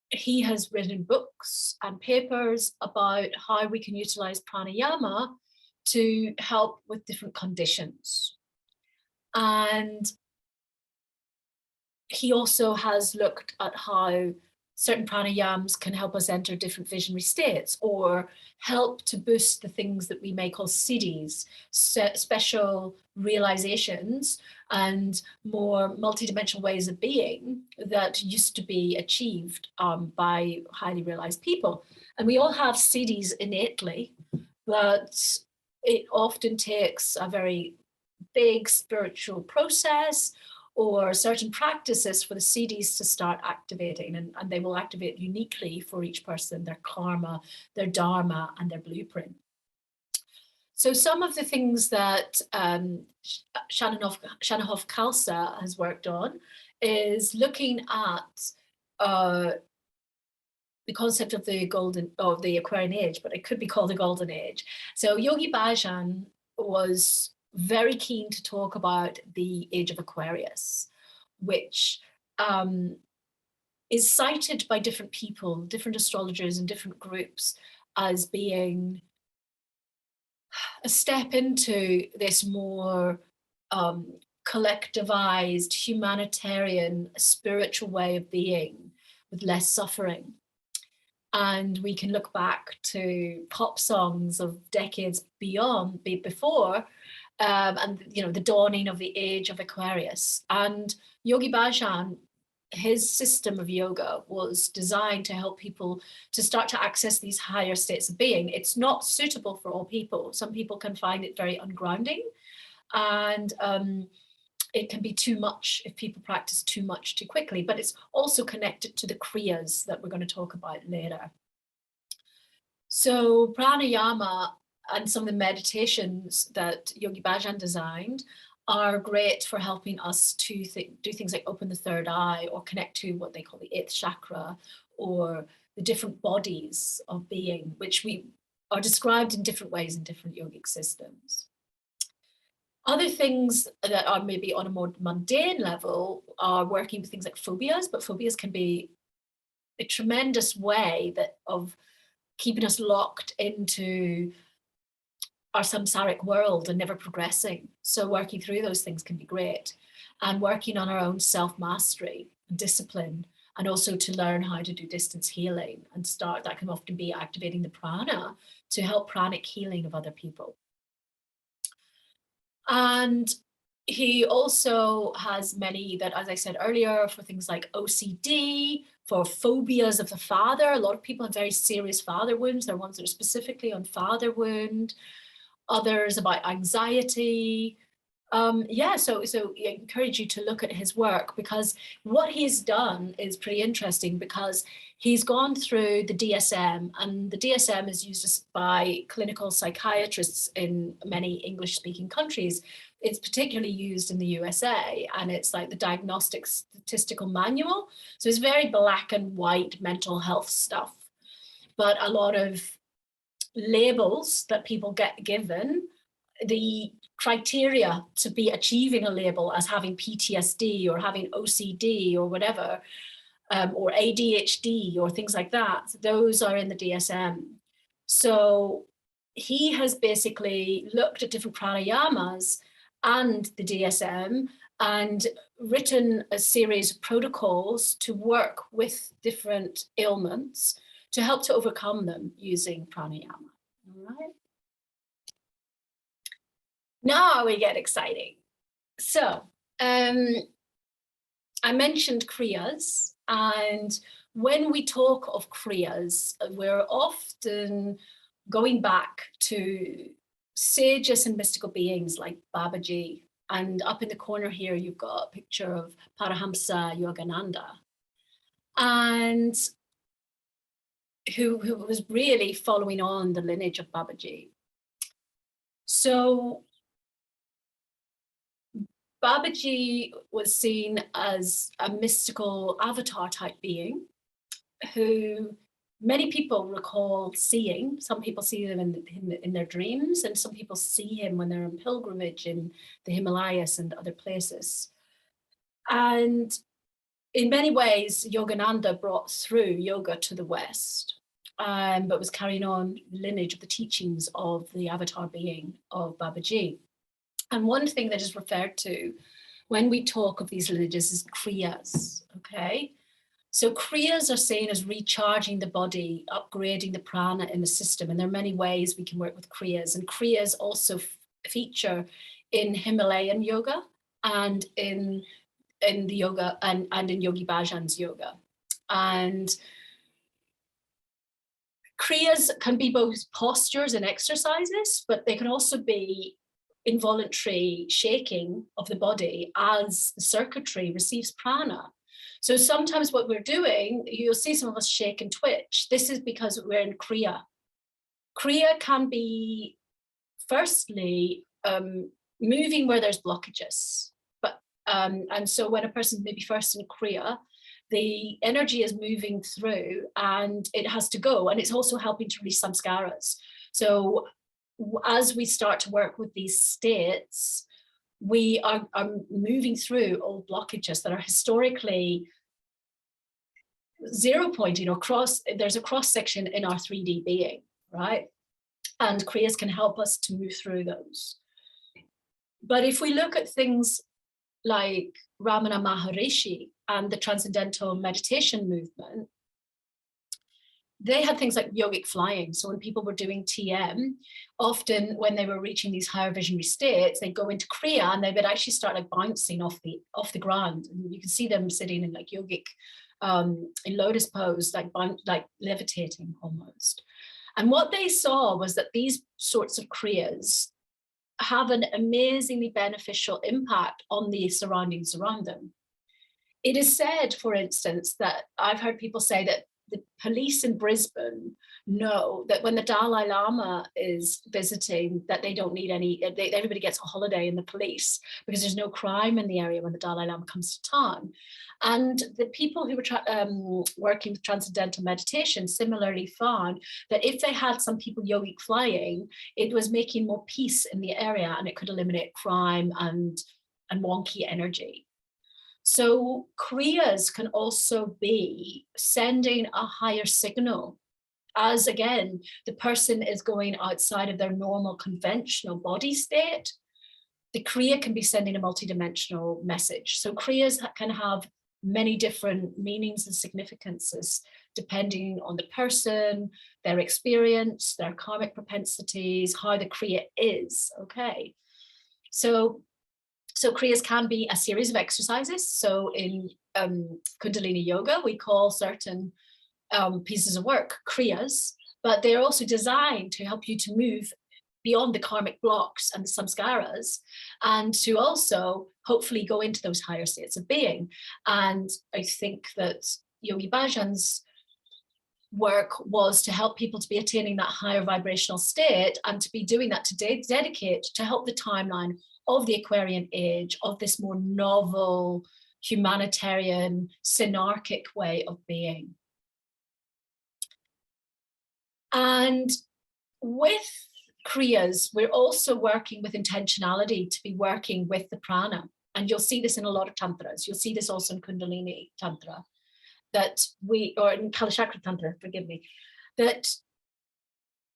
he has written books and papers about how we can utilize pranayama to help with different conditions. And he also has looked at how certain pranayams can help us enter different visionary states or help to boost the things that we may call siddhis, special realizations and more multidimensional ways of being that used to be achieved by highly realized people. And we all have siddhis innately, but it often takes a very big spiritual process or certain practices for the siddhis to start activating, and they will activate uniquely for each person, their karma, their dharma, and their blueprint. So some of the things that Shannanoff Khalsa has worked on is looking at the concept of the Aquarian age, but it could be called the golden age. So Yogi Bhajan was very keen to talk about the age of Aquarius, which is cited by different people, different astrologers and different groups as being a step into this more collectivized, humanitarian, spiritual way of being with less suffering. And we can look back to pop songs of decades before, and the dawning of the age of Aquarius. And Yogi Bhajan, his system of yoga was designed to help people to start to access these higher states of being. It's not suitable for all people. Some people can find it very ungrounding. And it can be too much if people practice too much too quickly, but it's also connected to the kriyas that we're going to talk about later. So pranayama and some of the meditations that Yogi Bhajan designed are great for helping us to do things like open the third eye or connect to what they call the eighth chakra, or the different bodies of being, which we are described in different ways in different yogic systems. Other things that are maybe on a more mundane level are working with things like phobias, but phobias can be a tremendous way of keeping us locked into our samsaric world and never progressing. So working through those things can be great. And working on our own self-mastery and discipline, and also to learn how to do distance healing and that can often be activating the prana to help pranic healing of other people. And he also has many that, as I said earlier, for things like OCD, for phobias of the father. A lot of people have very serious father wounds. There are ones that are specifically on father wound, others about anxiety. So I encourage you to look at his work, because what he's done is pretty interesting, because he's gone through the DSM, and the DSM is used by clinical psychiatrists in many English-speaking countries. It's particularly used in the USA, and it's like the Diagnostic Statistical Manual. So it's very black and white mental health stuff, but a lot of labels that people get given, the criteria to be achieving a label as having PTSD or having OCD or whatever, or ADHD or things like that, those are in the DSM. So he has basically looked at different pranayamas and the DSM and written a series of protocols to work with different ailments to help to overcome them using pranayama. All right. Now we get exciting. So I mentioned kriyas, and when we talk of kriyas, we're often going back to sages and mystical beings like Babaji. And up in the corner here, you've got a picture of Paramahamsa Yogananda, and who was really following on the lineage of Babaji. So Babaji was seen as a mystical avatar type being who many people recall seeing. Some people see him in their dreams, and some people see him when they're on pilgrimage in the Himalayas and other places. And in many ways, Yogananda brought through yoga to the West, but was carrying on the lineage of the teachings of the avatar being of Babaji. And one thing that is referred to when we talk of these lineages is kriyas, okay? So kriyas are seen as recharging the body, upgrading the prana in the system. And there are many ways we can work with kriyas. And kriyas also feature in Himalayan yoga and in the yoga and in Yogi Bhajan's yoga. And kriyas can be both postures and exercises, but they can also be involuntary shaking of the body as the circuitry receives prana. So sometimes what we're doing, you'll see some of us shake and twitch. This is because we're in kriya. Kriya can be, firstly, moving where there's blockages. And so when a person maybe first in kriya, the energy is moving through and it has to go. And it's also helping to release samskaras. So as we start to work with these states, we are moving through old blockages that are historically zero pointing or there's a cross section in our 3D being, right? And kriyas can help us to move through those. But if we look at things like Ramana Maharishi and the Transcendental Meditation movement, they had things like yogic flying. So when people were doing TM, often when they were reaching these higher visionary states, they'd go into kriya and they would actually start like bouncing off the ground. And you can see them sitting in like yogic, in lotus pose, like levitating almost. And what they saw was that these sorts of kriyas have an amazingly beneficial impact on the surroundings around them. It is said, for instance, that I've heard people say that the police in Brisbane know that when the Dalai Lama is visiting, that they don't need everybody gets a holiday in the police because there's no crime in the area when the Dalai Lama comes to town. And the people who were working with transcendental meditation similarly found that if they had some people yogic flying, it was making more peace in the area and it could eliminate crime and wonky energy. So kriyas can also be sending a higher signal as, again, the person is going outside of their normal conventional body state. The kriya can be sending a multidimensional message. So kriyas can have many different meanings and significances depending on the person, their experience, their karmic propensities, how the kriya is, okay? So kriyas can be a series of exercises. So in Kundalini yoga, we call certain pieces of work kriyas, but they're also designed to help you to move beyond the karmic blocks and the samskaras, and to also hopefully go into those higher states of being. And I think that Yogi Bhajan's work was to help people to be attaining that higher vibrational state, and to be doing that to dedicate to help the timeline of the Aquarian age, of this more novel, humanitarian, synarchic way of being. And with kriyas, we're also working with intentionality to be working with the prana. And you'll see this in a lot of tantras. You'll see this also in Kundalini Tantra, or in Kalachakra Tantra, forgive me, that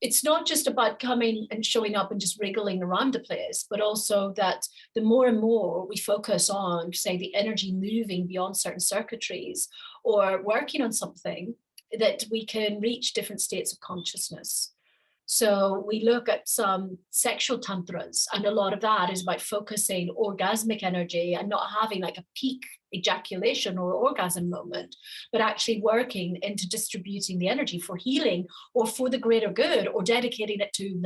it's not just about coming and showing up and just wriggling around the place, but also that the more and more we focus on, say, the energy moving beyond certain circuitries or working on something, that we can reach different states of consciousness. So we look at some sexual tantras, and a lot of that is about focusing orgasmic energy and not having like a peak ejaculation or orgasm moment, but actually working into distributing the energy for healing or for the greater good, or dedicating it to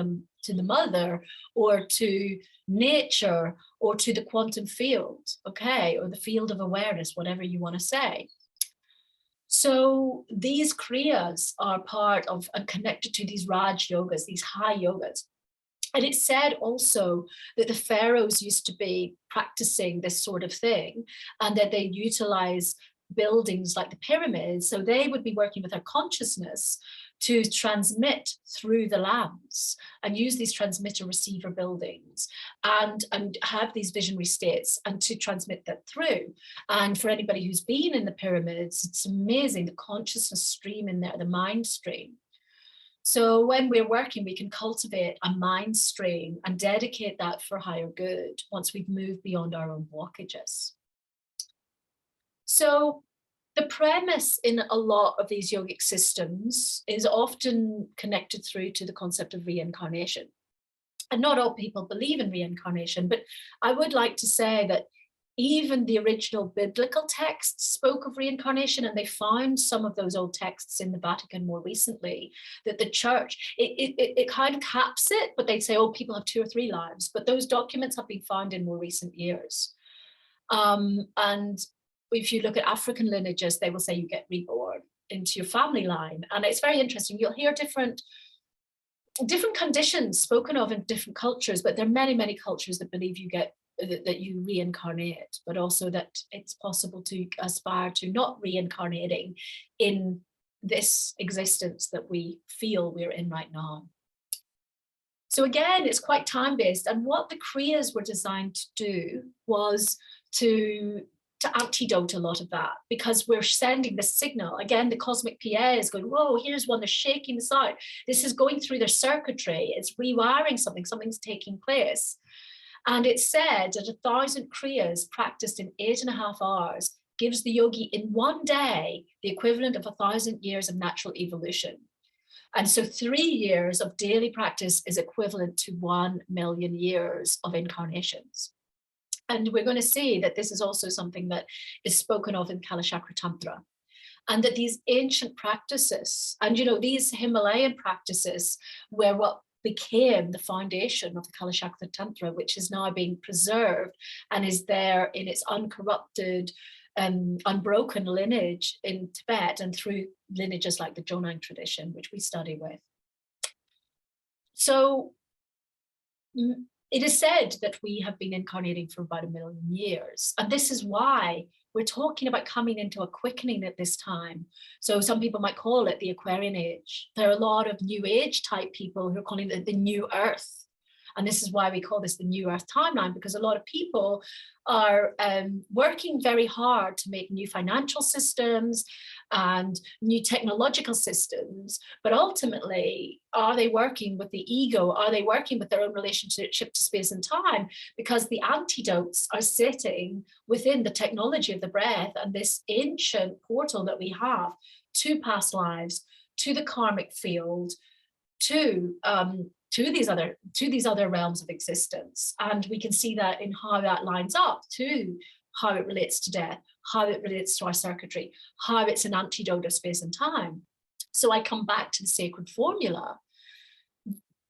the mother or to nature or to the quantum field, okay, or the field of awareness, whatever you want to say. So these kriyas are part of and connected to these Raj yogas, these high yogas. And it's said also that the pharaohs used to be practicing this sort of thing, and that they utilize buildings like the pyramids. So they would be working with their consciousness to transmit through the lands and use these transmitter receiver buildings and have these visionary states and to transmit that through. And for anybody who's been in the pyramids, it's amazing, the consciousness stream in there, the mind stream. So when we're working, we can cultivate a mind stream and dedicate that for higher good once we've moved beyond our own blockages. So the premise in a lot of these yogic systems is often connected through to the concept of reincarnation. And not all people believe in reincarnation, but I would like to say that even the original biblical texts spoke of reincarnation, and they found some of those old texts in the Vatican more recently, that the church, it kind of caps it, but they'd say, oh, people have 2 or 3 lives, but those documents have been found in more recent years. And if you look at African lineages, they will say you get reborn into your family line. And it's very interesting. You'll hear different conditions spoken of in different cultures, but there are many, many cultures that believe you get that you reincarnate, but also that it's possible to aspire to not reincarnating in this existence that we feel we're in right now. So again, it's quite time-based. And what the kriyas were designed to do was to antidote a lot of that, because we're sending the signal. Again, the cosmic PA is going, whoa, here's one, they're shaking this out. This is going through their circuitry. It's rewiring something, something's taking place. And it's said that 1,000 kriyas practiced in 8.5 hours gives the yogi in one day the equivalent of 1,000 years of natural evolution. And so 3 years of daily practice is equivalent to 1 million years of incarnations. And we're going to see that this is also something that is spoken of in Kalachakra Tantra. And that these ancient practices, and these Himalayan practices, where what became the foundation of the Kalachakra Tantra, which is now being preserved and is there in its uncorrupted, unbroken lineage in Tibet and through lineages like the Jonang tradition, which we study with. So it is said that we have been incarnating for about 1 million years. And this is why we're talking about coming into a quickening at this time. So some people might call it the Aquarian age. There are a lot of New Age type people who are calling it the New Earth. And this is why we call this the New Earth timeline, because a lot of people are working very hard to make new financial systems and new technological systems. But ultimately, are they working with the ego? Are they working with their own relationship to space and time? Because the antidotes are sitting within the technology of the breath and this ancient portal that we have to past lives, to the karmic field, to these other realms of existence. And we can see that in how that lines up to how it relates to death, how it relates to our circuitry, how it's an antidote of space and time. So I come back to the sacred formula.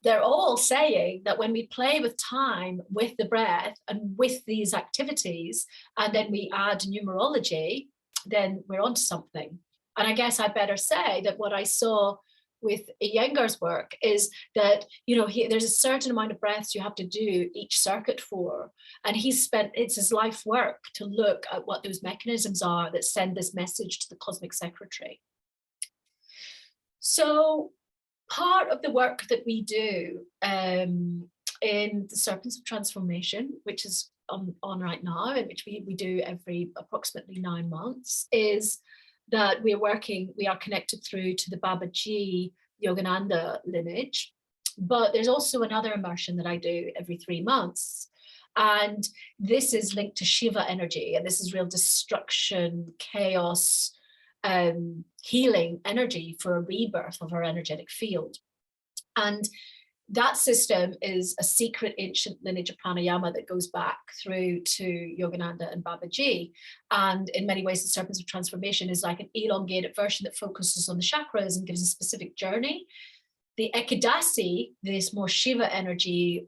They're all saying that when we play with time, with the breath and with these activities, and then we add numerology, then we're onto something. And I guess I better say that what I saw with Iyengar's work is that, there's a certain amount of breaths you have to do each circuit for. And it's his life work to look at what those mechanisms are that send this message to the cosmic secretary. So part of the work that we do in the Serpents of Transformation, which is on right now, and which we do every approximately 9 months, is that we are connected through to the Babaji Yogananda lineage. But there's also another immersion that I do every 3 months. And this is linked to Shiva energy. And this is real destruction, chaos, healing energy for a rebirth of our energetic field. And that system is a secret ancient lineage of pranayama that goes back through to Yogananda and Babaji. And in many ways, the Serpents of Transformation is like an elongated version that focuses on the chakras and gives a specific journey. The Ekadasi, this more Shiva energy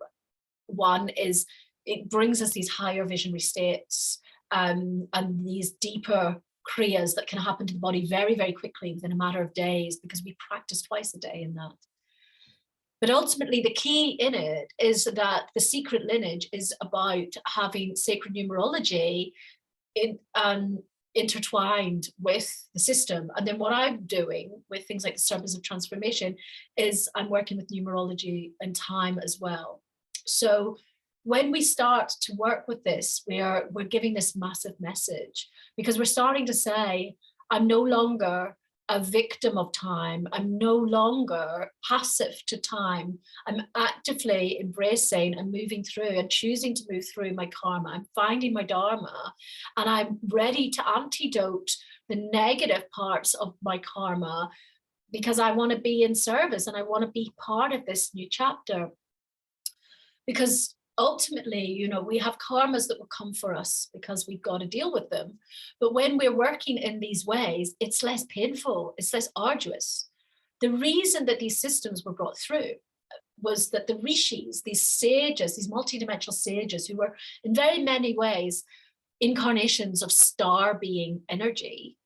one, it brings us these higher visionary states and these deeper kriyas that can happen to the body very, very quickly within a matter of days, because we practice twice a day in that. But ultimately, the key in it is that the secret lineage is about having sacred numerology intertwined with the system. And then what I'm doing with things like the Serpents of Transformation is I'm working with numerology and time as well. So when we start to work with this, we're giving this massive message, because we're starting to say, I'm no longer a victim of time. I'm no longer passive to time. I'm actively embracing and moving through and choosing to move through my karma. I'm finding my dharma, and I'm ready to antidote the negative parts of my karma, because I want to be in service and I want to be part of this new chapter. Because ultimately, we have karmas that will come for us because we've got to deal with them. But when we're working in these ways, it's less painful, it's less arduous. The reason that these systems were brought through was that the rishis, these sages, these multidimensional sages, who were in very many ways incarnations of star being energy,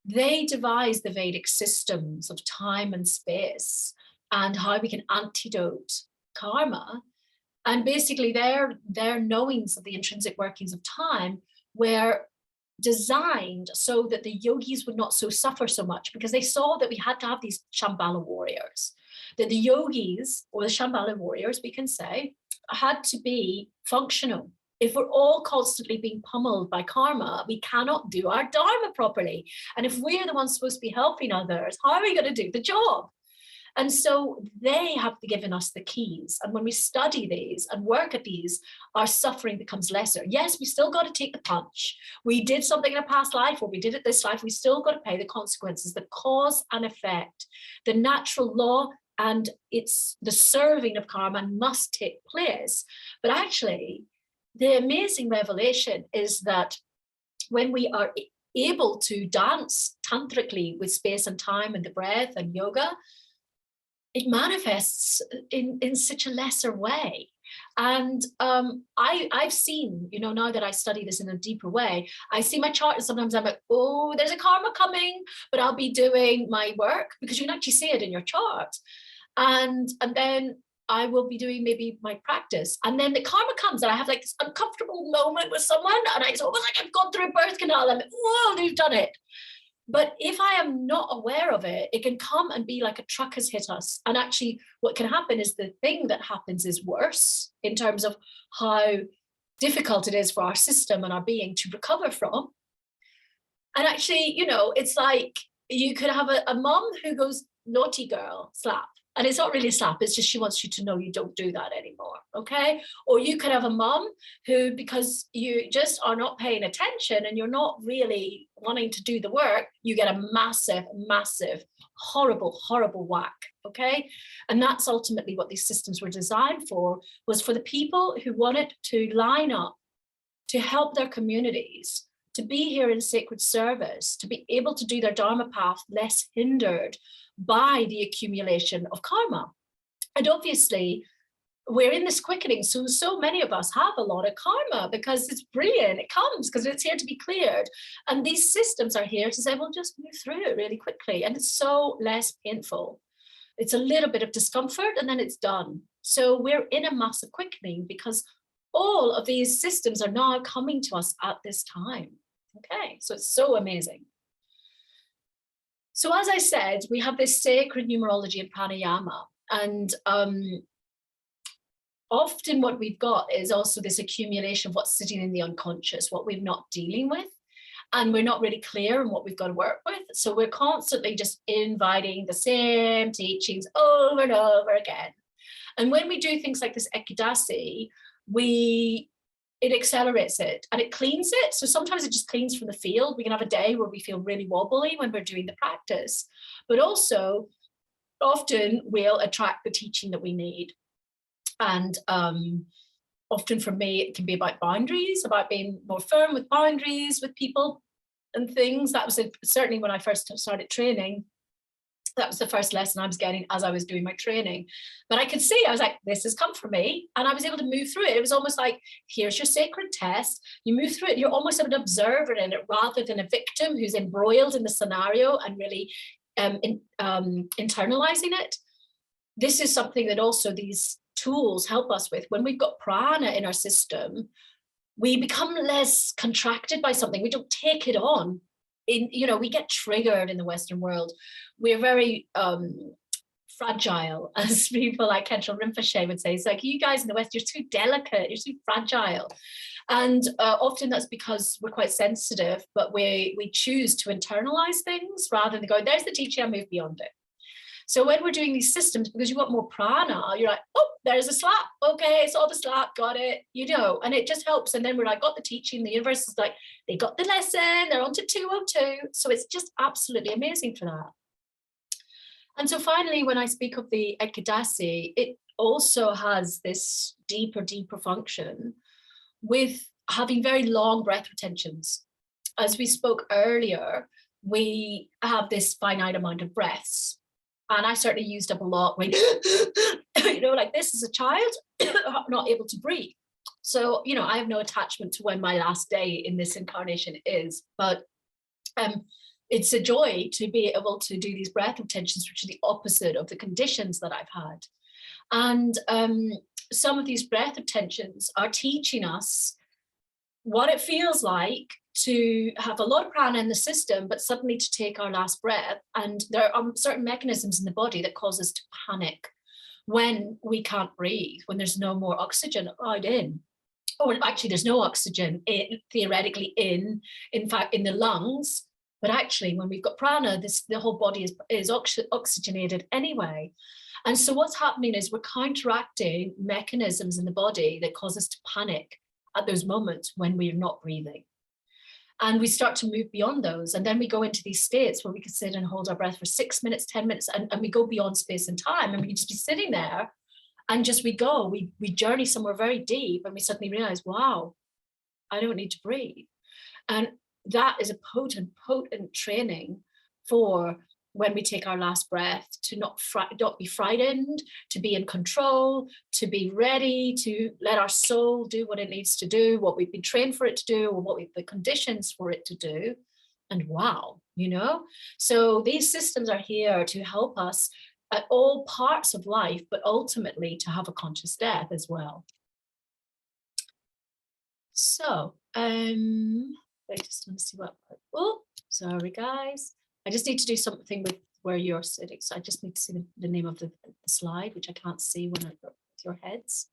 they devised the Vedic systems of time and space and how we can antidote karma. And basically their knowings of the intrinsic workings of time were designed so that the yogis would not suffer so much, because they saw that we had to have these Shambhala warriors, that the yogis, or the Shambhala warriors, we can say, had to be functional. If we're all constantly being pummeled by karma, we cannot do our dharma properly. And if we're the ones supposed to be helping others, how are we going to do the job? And so they have given us the keys. And when we study these and work at these, our suffering becomes lesser. Yes, we still got to take the punch. We did something in a past life, or we did it this life. We still got to pay the consequences, the cause and effect, the natural law, and it's the serving of karma must take place. But actually, the amazing revelation is that when we are able to dance tantrically with space and time and the breath and yoga, it manifests in such a lesser way. And I've seen, you know, now that I study this in a deeper way, I see my chart and sometimes I'm like, oh, there's a karma coming, but I'll be doing my work, because you can actually see it in your chart. And then I will be doing maybe my practice. And then the karma comes and I have like this uncomfortable moment with someone, and it's almost like I've gone through a birth canal and whoa, they've done it. But if I am not aware of it, it can come and be like a truck has hit us. And actually what can happen is the thing that happens is worse in terms of how difficult it is for our system and our being to recover from. And actually, you know, it's like you could have a mom who goes, naughty girl, slap. And it's not really a slap, it's just she wants you to know you don't do that anymore, okay? Or you could have a mom who, because you just are not paying attention and you're not really wanting to do the work, you get a massive, massive, horrible, horrible whack, okay? And that's ultimately what these systems were designed for, was for the people who wanted to line up to help their communities, to be here in sacred service, to be able to do their Dharma path less hindered by the accumulation of karma. And obviously, we're in this quickening, so many of us have a lot of karma because it's brilliant. It comes because it's here to be cleared. And these systems are here to say, well, just move through it really quickly. And it's so less painful. It's a little bit of discomfort and then it's done. So we're in a massive quickening because all of these systems are now coming to us at this time. Okay, so it's so amazing. So as I said, we have this sacred numerology in pranayama, and often what we've got is also this accumulation of what's sitting in the unconscious, what we're not dealing with, and we're not really clear on what we've got to work with. So we're constantly just inviting the same teachings over and over again. And when we do things like this ekadasi, it accelerates it and it cleans it. So sometimes it just cleans from the field. We can have a day where we feel really wobbly when we're doing the practice, but also often we'll attract the teaching that we need. And often for me, it can be about boundaries, about being more firm with boundaries with people and things. That was certainly when I first started training. That was the first lesson I was getting as I was doing my training. But I could see, I was like, this has come for me. And I was able to move through it. It was almost like, here's your sacred test. You move through it. You're almost an observer in it rather than a victim who's embroiled in the scenario and really internalizing it. This is something that also these tools help us with. When we've got prana in our system, we become less contracted by something. We don't take it on. We get triggered in the Western world. We're very fragile, as people like Khenpo Rinpoche would say. It's like, you guys in the West, you're too delicate, you're too fragile. And often that's because we're quite sensitive, but we choose to internalize things rather than go, there's the teaching, I move beyond it. So when we're doing these systems, because you've got more prana, you're like, oh, there's a slap. Okay, saw the slap, got it, and it just helps. And then we're like, got the teaching, the universe is like, they got the lesson, they're on to 202. So it's just absolutely amazing for that. And so finally, when I speak of the ekadasi, it also has this deeper function with having very long breath retentions. As we spoke earlier, we have this finite amount of breaths. And I certainly used up a lot when, like this as a child, not able to breathe. So, I have no attachment to when my last day in this incarnation is, but it's a joy to be able to do these breath retentions, which are the opposite of the conditions that I've had. And some of these breath retentions are teaching us what it feels like to have a lot of prana in the system, but suddenly to take our last breath. And there are certain mechanisms in the body that cause us to panic when we can't breathe, when there's no more oxygen allowed in. Or actually, there's no oxygen theoretically in fact, in the lungs. But actually, when we've got prana, the whole body is oxygenated anyway. And so what's happening is we're counteracting mechanisms in the body that cause us to panic at those moments when we're not breathing. And we start to move beyond those. And then we go into these states where we can sit and hold our breath for 6 minutes, 10 minutes, and we go beyond space and time. And we can just be sitting there and just we journey somewhere very deep, and we suddenly realize, wow, I don't need to breathe. And that is a potent training for when we take our last breath, to not be frightened, to be in control, to be ready, to let our soul do what it needs to do, what we've been trained for it to do, or what we've the conditions for it to do. And wow, you know, so these systems are here to help us at all parts of life, but ultimately to have a conscious death as well. So, I just want to see what, oh, sorry guys. I just need to do something with where you're sitting. So I just need to see the name of the slide, which I can't see when with your heads.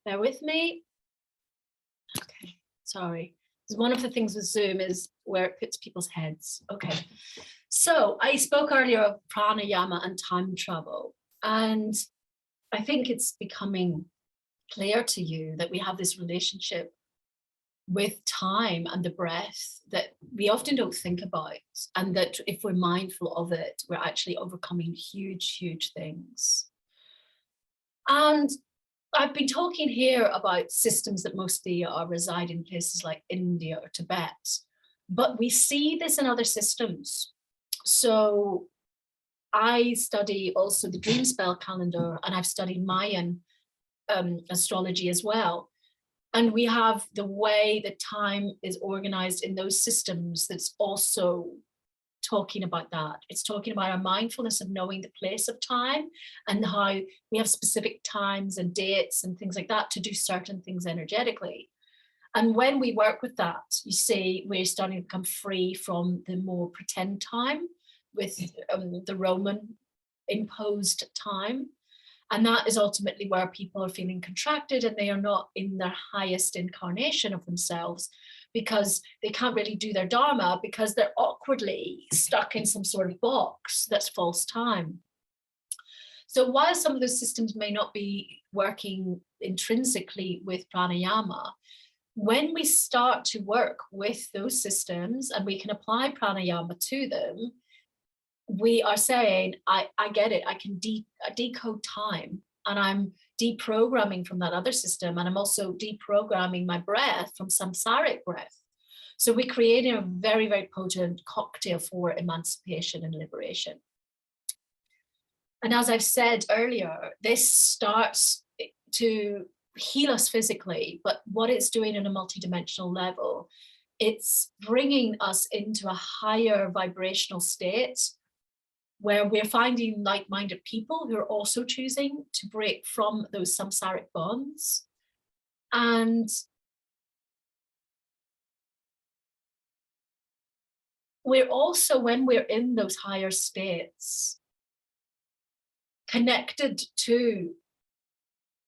Bear with me. Okay, sorry. One of the things with Zoom is where it puts people's heads. Okay, so I spoke earlier of pranayama and time travel, and I think it's becoming clear to you that we have this relationship with time and the breath that we often don't think about, and that if we're mindful of it, we're actually overcoming huge, huge things. And I've been talking here about systems that mostly reside in places like India or Tibet, but we see this in other systems. So I study also the dream spell calendar, and I've studied Mayan astrology as well. And we have the way that time is organized in those systems that's also talking about that. It's talking about our mindfulness of knowing the place of time and how we have specific times and dates and things like that to do certain things energetically. And when we work with that, you see, we're starting to become free from the more pretend time with the Roman imposed time. And that is ultimately where people are feeling contracted and they are not in their highest incarnation of themselves, because they can't really do their dharma because they're awkwardly stuck in some sort of box that's false time. So while some of those systems may not be working intrinsically with pranayama, when we start to work with those systems and we can apply pranayama to them, we are saying, I get it, I can decode time, and I'm deprogramming from that other system, and I'm also deprogramming my breath from samsaric breath. So we're creating a very, very potent cocktail for emancipation and liberation. And as I've said earlier, this starts to heal us physically, but what it's doing on a multidimensional level, it's bringing us into a higher vibrational state where we're finding like-minded people who are also choosing to break from those samsaric bonds. And we're also, when we're in those higher states, connected to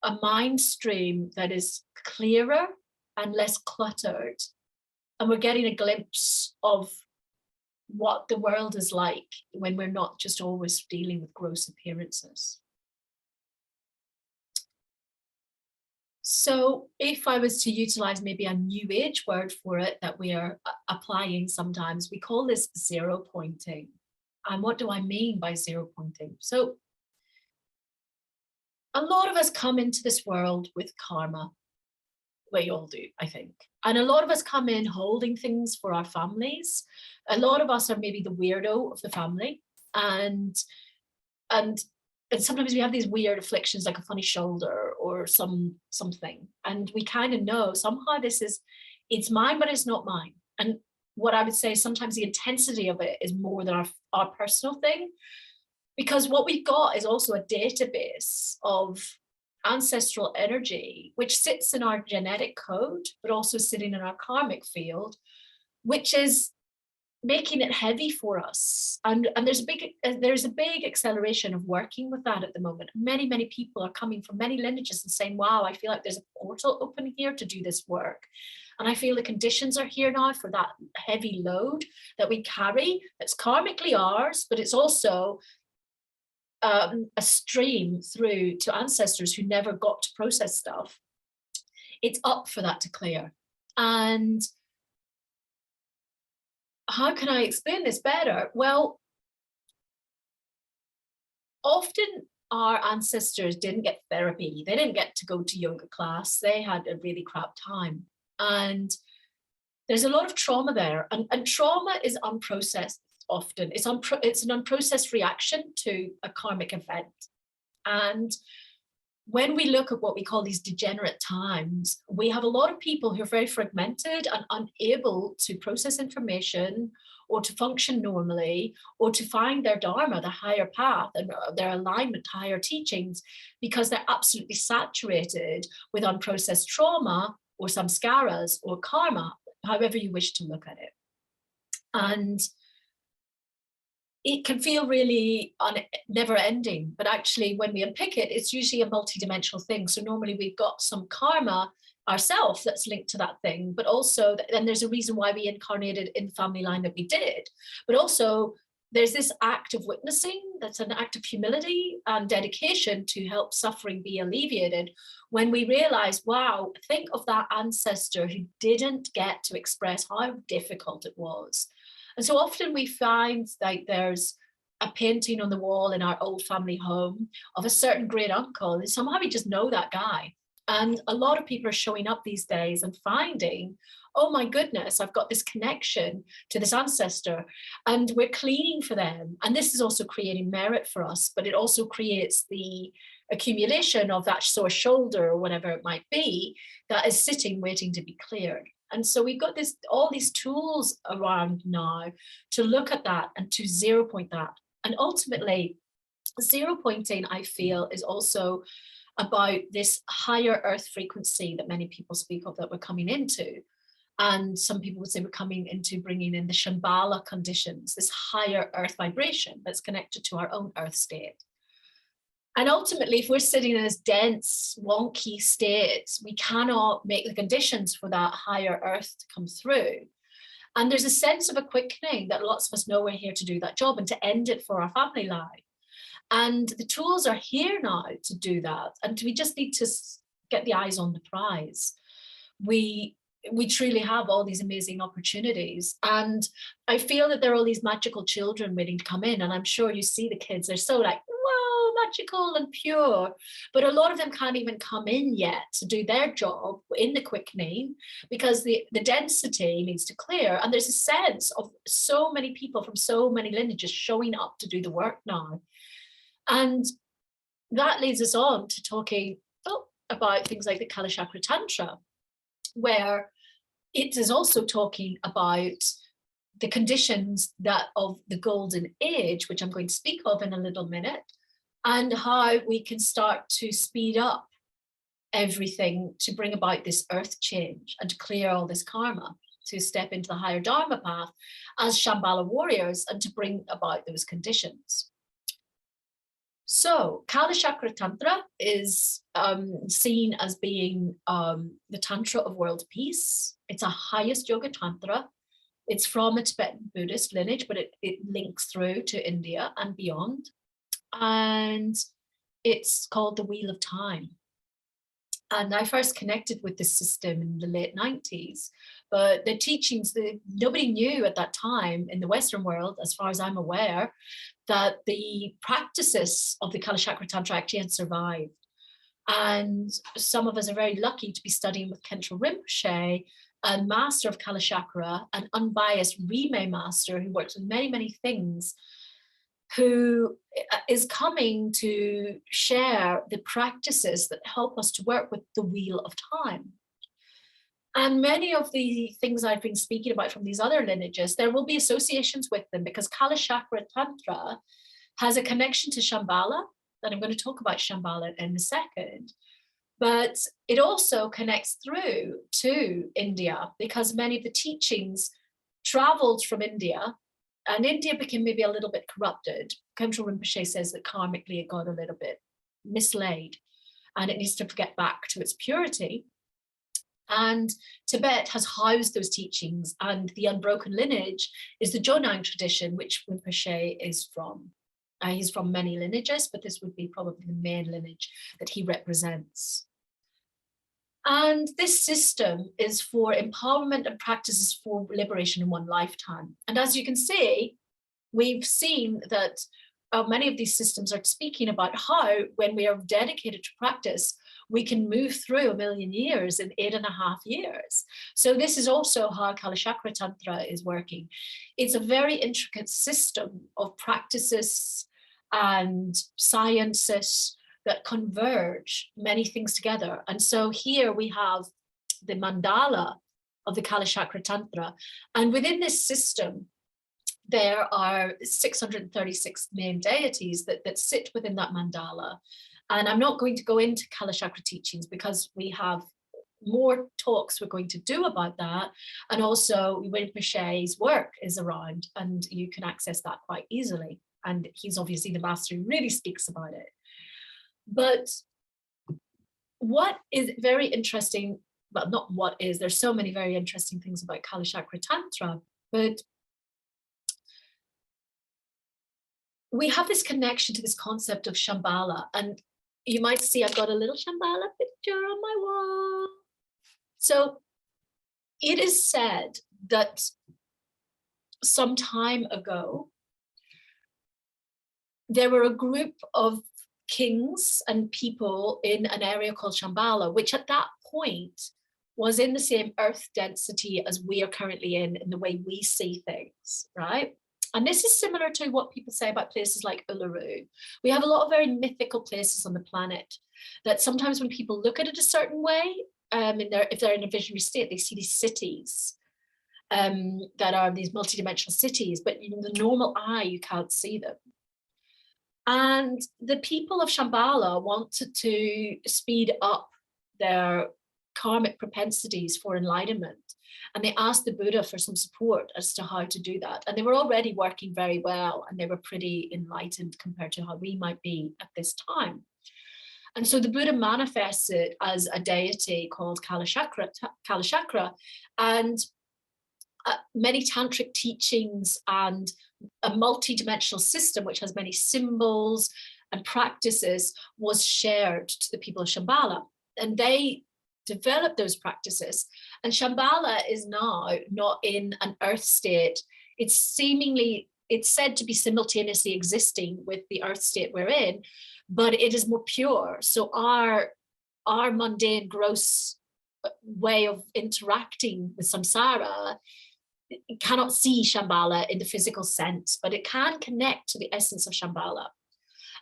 a mind stream that is clearer and less cluttered. And we're getting a glimpse of what the world is like when we're not just always dealing with gross appearances. So if I was to utilize maybe a new age word for it that we are applying sometimes, we call this zero pointing. And what do I mean by zero pointing? So a lot of us come into this world with karma. We all do, I think. And a lot of us come in holding things for our families. A lot of us are maybe the weirdo of the family. And sometimes we have these weird afflictions like a funny shoulder or something. And we kind of know somehow it's mine, but it's not mine. And what I would say, sometimes the intensity of it is more than our personal thing. Because what we've got is also a database of ancestral energy, which sits in our genetic code, but also sitting in our karmic field, which is making it heavy for us. And there's a big acceleration of working with that at the moment. Many people are coming from many lineages and saying, wow, I feel like there's a portal open here to do this work. And I feel the conditions are here now for that heavy load that we carry, that's karmically ours, but it's also a stream through to ancestors who never got to process stuff. It's up for that to clear. And how can I explain this better? Well, often our ancestors didn't get therapy. They didn't get to go to yoga class. They had a really crap time. And there's a lot of trauma there. And trauma is unprocessed often. It's an unprocessed reaction to a karmic event. And when we look at what we call these degenerate times, we have a lot of people who are very fragmented and unable to process information or to function normally or to find their dharma, their higher path and their alignment to higher teachings, because they're absolutely saturated with unprocessed trauma or samskaras or karma, however you wish to look at it. And it can feel really never ending, but actually when we unpick it, it's usually a multidimensional thing. So normally we've got some karma ourselves that's linked to that thing, but also then there's a reason why we incarnated in the family line that we did. But also there's this act of witnessing, that's an act of humility and dedication to help suffering be alleviated. When we realize, wow, think of that ancestor who didn't get to express how difficult it was. And so often we find like there's a painting on the wall in our old family home of a certain great uncle, and somehow we just know that guy. And a lot of people are showing up these days and finding, oh my goodness, I've got this connection to this ancestor, and we're cleaning for them. And this is also creating merit for us, but it also creates the accumulation of that sore shoulder or whatever it might be that is sitting waiting to be cleared. And so we've got all these tools around now to look at that and to zero point that. And ultimately, zero pointing, I feel, is also about this higher earth frequency that many people speak of that we're coming into. And some people would say we're coming into bringing in the Shambhala conditions, this higher earth vibration that's connected to our own earth state. And ultimately, if we're sitting in this dense, wonky state, we cannot make the conditions for that higher earth to come through. And there's a sense of a quickening that lots of us know we're here to do that job and to end it for our family life. And the tools are here now to do that. And we just need to get the eyes on the prize. We truly have all these amazing opportunities. And I feel that there are all these magical children waiting to come in. And I'm sure you see the kids, they're so like, whoa, magical and pure. But a lot of them can't even come in yet to do their job in the quickening because the density needs to clear. And there's a sense of so many people from so many lineages showing up to do the work now. And that leads us on to talking about things like the Kalachakra Tantra, where it is also talking about the conditions that of the golden age, which I'm going to speak of in a little minute, and how we can start to speed up everything to bring about this earth change and to clear all this karma, to step into the higher Dharma path as Shambhala warriors and to bring about those conditions. So Kalachakra Tantra is seen as being the Tantra of world peace. It's a highest yoga Tantra. It's from a Tibetan Buddhist lineage, but it links through to India and beyond. And it's called the Wheel of Time. And I first connected with this system in the late 90s, but the teachings, nobody knew at that time in the Western world, as far as I'm aware, that the practices of the Kalachakra Tantra actually had survived. And some of us are very lucky to be studying with Khenpo Rinpoche, a master of Kalachakra, an unbiased Rime master who works with many, many things, who is coming to share the practices that help us to work with the Wheel of Time. And many of the things I've been speaking about from these other lineages, there will be associations with them because Kalachakra Tantra has a connection to Shambhala, and I'm going to talk about Shambhala in a second. But it also connects through to India because many of the teachings traveled from India, and India became maybe a little bit corrupted. Khenpo Rinpoche says that karmically it got a little bit mislaid and it needs to get back to its purity. And Tibet has housed those teachings, and the unbroken lineage is the Jonang tradition, which Rinpoche is from. He's from many lineages, but this would be probably the main lineage that he represents. And this system is for empowerment and practices for liberation in one lifetime. And as you can see, we've seen that many of these systems are speaking about how, when we are dedicated to practice, we can move through 1,000,000 years in 8.5 years. So this is also how Kalachakra Tantra is working. It's a very intricate system of practices and sciences that converge many things together. And so here we have the mandala of the Kalachakra Tantra. And within this system, there are 636 main deities that sit within that mandala. And I'm not going to go into Kalachakra teachings because we have more talks we're going to do about that. And also Rinpoche's work is around and you can access that quite easily. And he's obviously the master who really speaks about it. But what is very interesting, well, not what is, there's so many very interesting things about Kalachakra Tantra, but we have this connection to this concept of Shambhala. And you might see I've got a little Shambhala picture on my wall. So it is said that some time ago, there were a group of kings and people in an area called Shambhala, which at that point was in the same earth density as we are currently in the way we see things, right? And this is similar to what people say about places like Uluru. We have a lot of very mythical places on the planet that sometimes when people look at it a certain way, if they're in a visionary state, they see these cities that are these multidimensional cities, but in the normal eye, you can't see them. And the people of Shambhala wanted to speed up their karmic propensities for enlightenment. And they asked the Buddha for some support as to how to do that. And they were already working very well and they were pretty enlightened compared to how we might be at this time. And so the Buddha manifested as a deity called Kalachakra, and many tantric teachings and a multi-dimensional system which has many symbols and practices was shared to the people of Shambhala, and they developed those practices. And Shambhala is now not in an earth state. It's said to be simultaneously existing with the earth state we're in, but it is more pure. So our mundane, gross way of interacting with samsara, it cannot see Shambhala in the physical sense, but it can connect to the essence of Shambhala.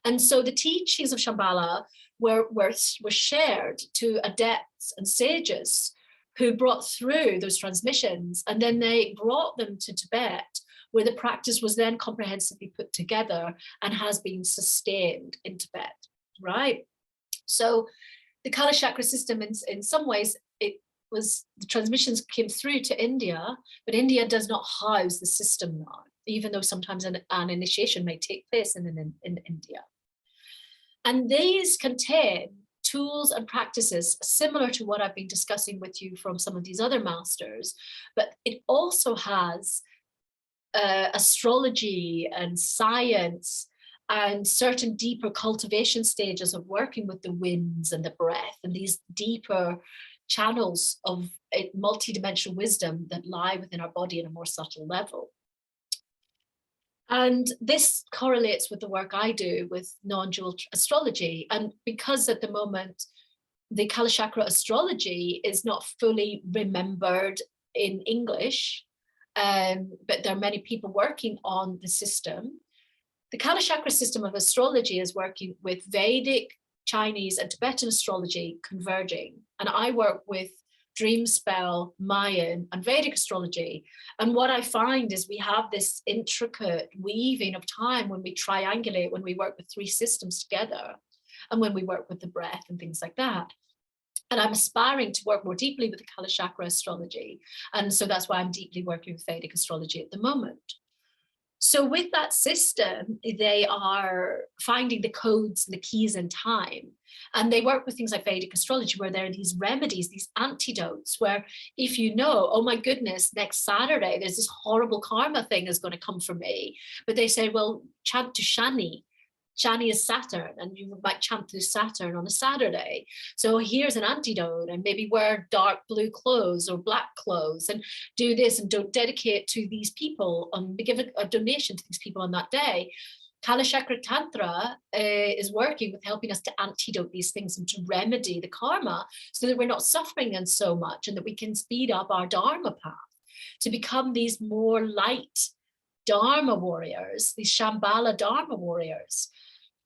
And so the teachings of Shambhala were shared to adepts and sages who brought through those transmissions, and then they brought them to Tibet, where the practice was then comprehensively put together and has been sustained in Tibet, right? So the Kalachakra system, in some ways, the transmissions came through to India, but India does not house the system now, even though sometimes an initiation may take place in India. And these contain tools and practices similar to what I've been discussing with you from some of these other masters, but it also has astrology and science and certain deeper cultivation stages of working with the winds and the breath and these deeper channels of multidimensional wisdom that lie within our body at a more subtle level. And this correlates with the work I do with non-dual astrology. And because at the moment, the Kalachakra astrology is not fully remembered in English, but there are many people working on the system. The Kalachakra system of astrology is working with Vedic, Chinese and Tibetan astrology converging. And I work with dream spell, Mayan and Vedic astrology. And what I find is we have this intricate weaving of time when we triangulate, when we work with three systems together, and when we work with the breath and things like that. And I'm aspiring to work more deeply with the Kalachakra astrology. And so that's why I'm deeply working with Vedic astrology at the moment. So with that system, they are finding the codes and the keys in time. And they work with things like Vedic astrology, where there are these remedies, these antidotes, where if you know, oh my goodness, next Saturday, there's this horrible karma thing is going to come for me. But they say, well, chant to Shani. Shani is Saturn, and you might chant through Saturn on a Saturday. So here's an antidote, and maybe wear dark blue clothes or black clothes and do this and don't dedicate to these people and give a donation to these people on that day. Kalachakra Tantra is working with helping us to antidote these things and to remedy the karma so that we're not suffering and so much, and that we can speed up our Dharma path to become these more light Dharma warriors, these Shambhala Dharma warriors.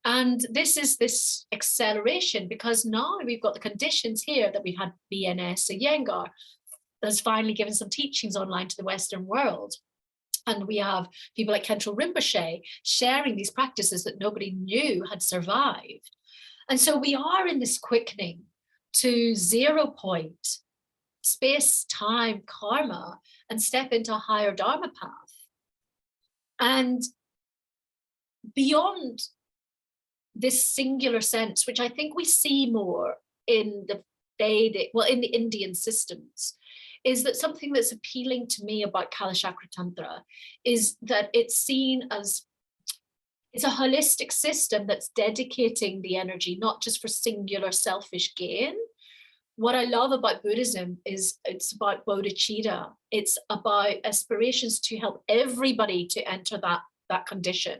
And this is this acceleration because now we've got the conditions here that we've had BNS Iyengar has finally given some teachings online to the Western world. And we have people like Khentrul Rinpoche sharing these practices that nobody knew had survived. And so we are in this quickening to 0 point, space, time, karma, and step into a higher Dharma path. And beyond this singular sense, which I think we see more in the Vedic, well, in the Indian systems, is that something that's appealing to me about Kalachakra Tantra is that it's seen as, it's a holistic system that's dedicating the energy, not just for singular selfish gain. What I love about Buddhism is it's about bodhicitta. It's about aspirations to help everybody to enter that condition.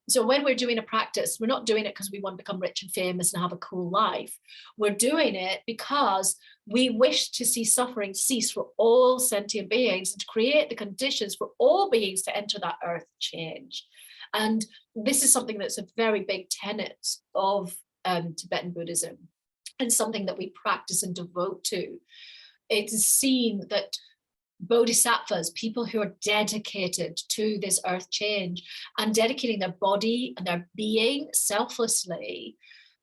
So when we're doing a practice, we're not doing it because we want to become rich and famous and have a cool life. We're doing it because we wish to see suffering cease for all sentient beings and to create the conditions for all beings to enter that earth change. And this is something that's a very big tenet of Tibetan Buddhism and something that we practice and devote to. It is seen that bodhisattvas, people who are dedicated to this earth change and dedicating their body and their being selflessly,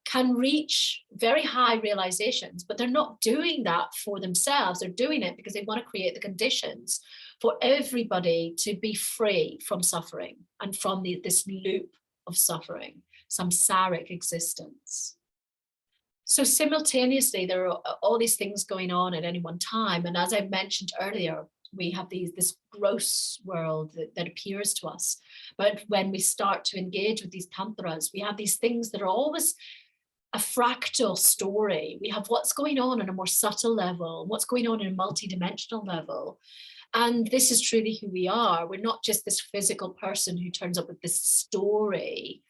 can reach very high realizations, but they're not doing that for themselves. They're doing it because they want to create the conditions for everybody to be free from suffering and from this loop of suffering, samsaric existence. So simultaneously, there are all these things going on at any one time. And as I mentioned earlier, we have this gross world that appears to us. But when we start to engage with these tantras, we have these things that are always a fractal story. We have what's going on a more subtle level, what's going on in a multidimensional level. And this is truly who we are. We're not just this physical person who turns up with this story,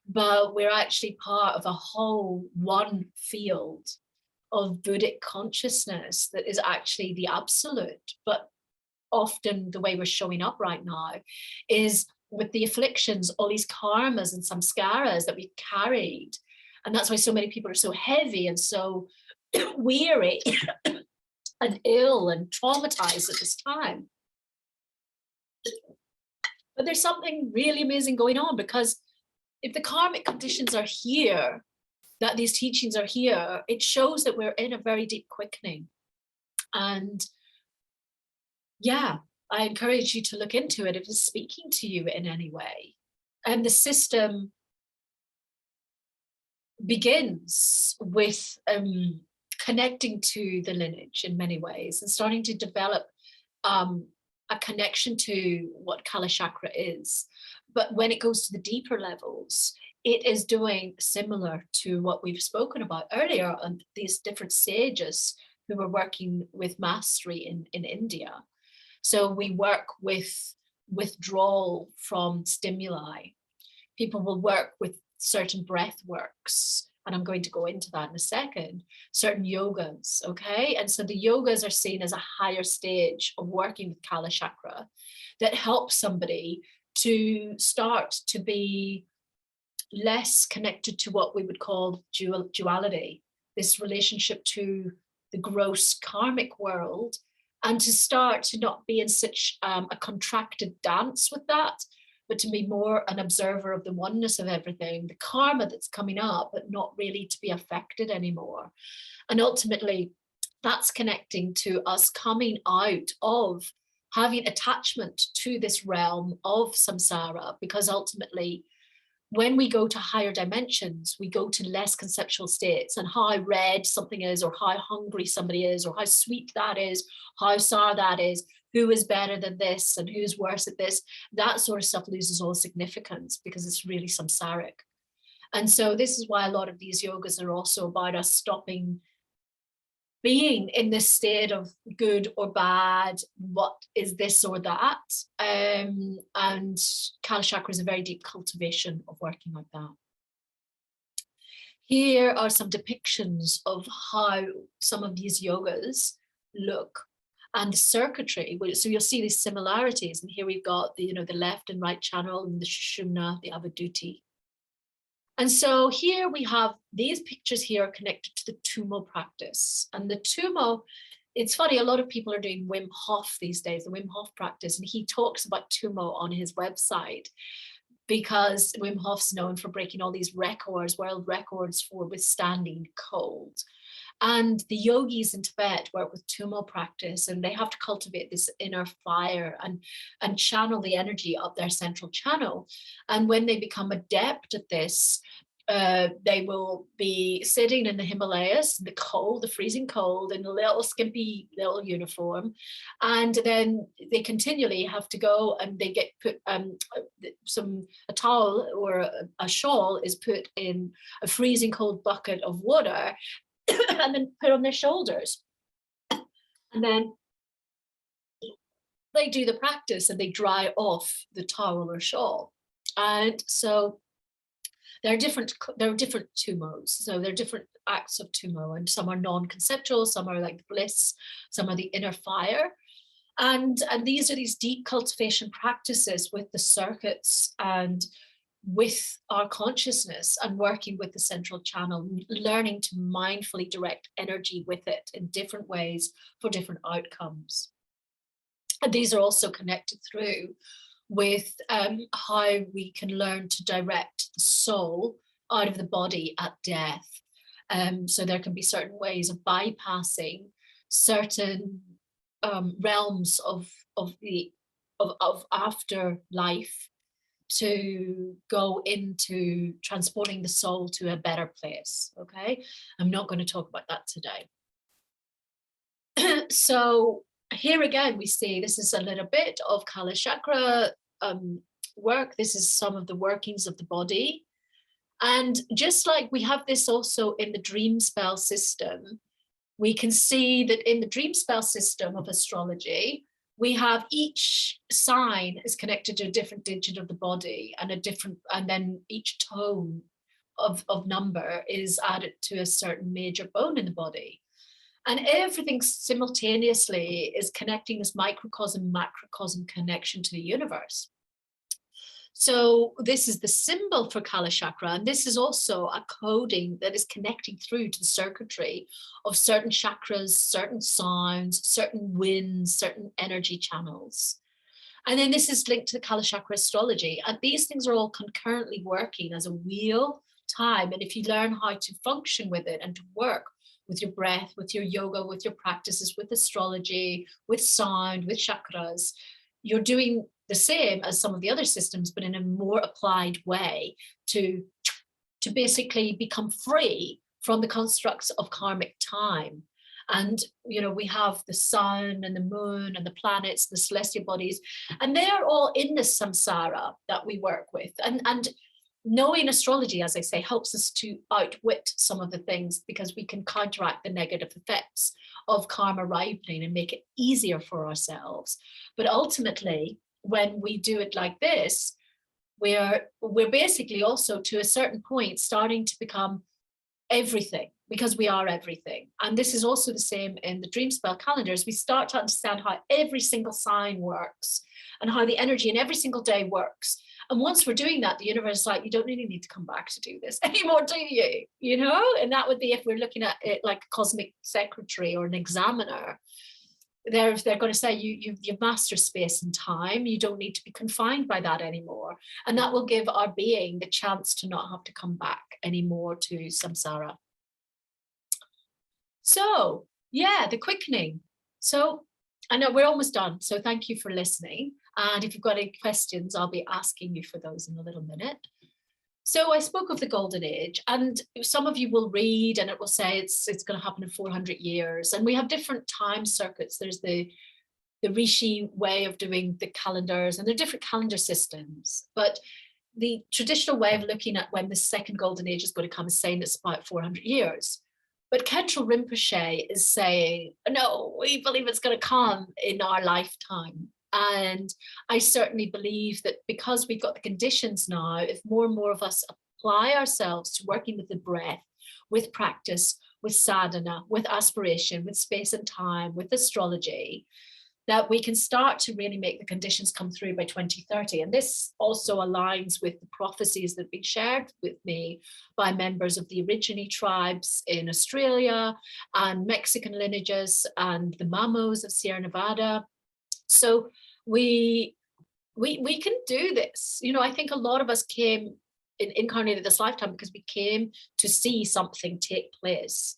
but we're actually part of a whole one field of Buddhic consciousness that is actually the absolute. But often the way we're showing up right now is with the afflictions, all these karmas and samskaras that we carried. And that's why so many people are so heavy and so weary and ill and traumatized at this time. But there's something really amazing going on, because if the karmic conditions are here, that these teachings are here, it shows that we're in a very deep quickening. And yeah, I encourage you to look into it if it's speaking to you in any way. And the system begins with connecting to the lineage in many ways and starting to develop a connection to what Kalachakra is. But when it goes to the deeper levels, it is doing similar to what we've spoken about earlier on these different sages who were working with mastery in India. So we work with withdrawal from stimuli. People will work with certain breath works, and I'm going to go into that in a second, certain yogas, okay? And so the yogas are seen as a higher stage of working with Kalachakra that helps somebody to start to be less connected to what we would call duality, this relationship to the gross karmic world, and to start to not be in such a contracted dance with that, but to be more an observer of the oneness of everything, the karma that's coming up, but not really to be affected anymore. And ultimately, that's connecting to us coming out of having attachment to this realm of samsara, because ultimately, when we go to higher dimensions, we go to less conceptual states, and how red something is, or how hungry somebody is, or how sweet that is, how sour that is, who is better than this and who's worse at this, that sort of stuff loses all significance because it's really samsaric. And so this is why a lot of these yogas are also about us stopping being in this state of good or bad, what is this or that. And Kala Chakra is a very deep cultivation of working like that. Here are some depictions of how some of these yogas look and the circuitry. So you'll see these similarities. And here we've got the left and right channel and the Sushumna, the Avaduti. And so here we have these pictures here are connected to the Tumo practice. And the Tumo, it's funny, a lot of people are doing Wim Hof these days, the Wim Hof practice, and he talks about Tumo on his website, because Wim Hof's known for breaking all these records, world records for withstanding cold. And the yogis in Tibet work with Tumo practice, and they have to cultivate this inner fire and channel the energy up their central channel. And when they become adept at this, they will be sitting in the Himalayas, the cold, the freezing cold, in a little skimpy little uniform. And then they continually have to go, and they get put a towel or a shawl is put in a freezing cold bucket of water and then put on their shoulders. And then they do the practice and they dry off the towel or shawl. And so there are different tumos. So there are different acts of tumo, and some are non-conceptual, some are like bliss, some are the inner fire. And these are these deep cultivation practices with the circuits and with our consciousness, and working with the central channel, learning to mindfully direct energy with it in different ways for different outcomes. And these are also connected through with how we can learn to direct the soul out of the body at death. So there can be certain ways of bypassing certain realms of afterlife to go into transporting the soul to a better place. Okay, I'm not going to talk about that today. So here again, we see this is a little bit of Kala Chakra work. This is some of the workings of the body. And just like we have this also in the dream spell system, we can see that in the dream spell system of astrology, we have each sign is connected to a different digit of the body, and then each tone of number is added to a certain major bone in the body. And everything simultaneously is connecting this microcosm, macrocosm connection to the universe. So this is the symbol for Kala Chakra, and this is also a coding that is connecting through to the circuitry of certain chakras, certain sounds, certain winds, certain energy channels. And then this is linked to the Kala Chakra astrology, and these things are all concurrently working as a wheel time. And if you learn how to function with it and to work with your breath, with your yoga, with your practices, with astrology, with sound, with chakras, you're doing the same as some of the other systems, but in a more applied way to basically become free from the constructs of karmic time. And, we have the sun and the moon and the planets, the celestial bodies, and they're all in this samsara that we work with. And knowing astrology, as I say, helps us to outwit some of the things, because we can counteract the negative effects of karma ripening and make it easier for ourselves. But ultimately, when we do it like this, we're basically also, to a certain point, starting to become everything, because we are everything. And this is also the same in the dream spell calendars. We start to understand how every single sign works and how the energy in every single day works. And once we're doing that, the universe is like, you don't really need to come back to do this anymore, do you? And that would be if we're looking at it like a cosmic secretary or an examiner. They're going to say you've mastered space and time. You don't need to be confined by that anymore. And that will give our being the chance to not have to come back anymore to samsara. So, yeah, the quickening. So I know we're almost done. So thank you for listening. And if you've got any questions, I'll be asking you for those in a little minute. So I spoke of the golden age, and some of you will read and it will say it's going to happen in 400 years. And we have different time circuits. There's the Rishi way of doing the calendars, and there are different calendar systems. But the traditional way of looking at when the second golden age is going to come is saying it's about 400 years. But Khenpo Rinpoche is saying, no, we believe it's going to come in our lifetime. And I certainly believe that because we've got the conditions now, if more and more of us apply ourselves to working with the breath, with practice, with sadhana, with aspiration, with space and time, with astrology, that we can start to really make the conditions come through by 2030. And this also aligns with the prophecies that have been shared with me by members of the Aborigine tribes in Australia and Mexican lineages and the Mamos of Sierra Nevada. So we can do this. You know, I think a lot of us came incarnated this lifetime because we came to see something take place.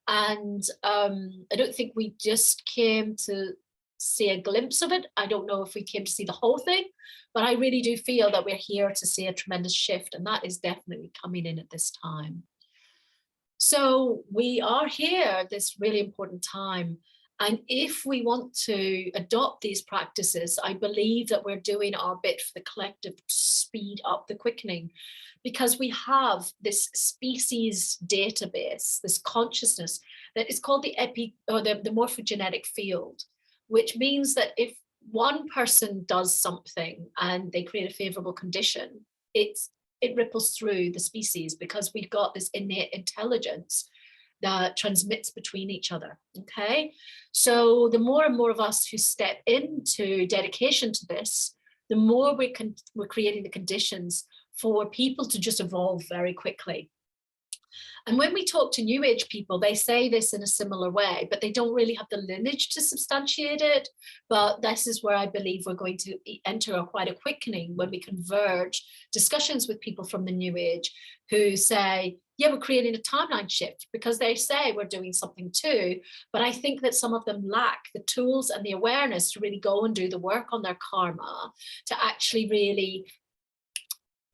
And I don't think we just came to see a glimpse of it. I don't know if we came to see the whole thing, but I really do feel that we're here to see a tremendous shift, and that is definitely coming in at this time. So we are here this really important time. And if we want to adopt these practices, I believe that we're doing our bit for the collective to speed up the quickening, because we have this species database, this consciousness that is called the morphogenetic field, which means that if one person does something and they create a favorable condition, it ripples through the species, because we've got this innate intelligence that transmits between each other. Okay, so the more and more of us who step into dedication to this, the more we're creating the conditions for people to just evolve very quickly. And when we talk to New Age people, they say this in a similar way, but they don't really have the lineage to substantiate it. But this is where I believe we're going to enter quite a quickening when we converge discussions with people from the New Age who say, yeah, we're creating a timeline shift, because they say we're doing something too. But I think that some of them lack the tools and the awareness to really go and do the work on their karma, to actually really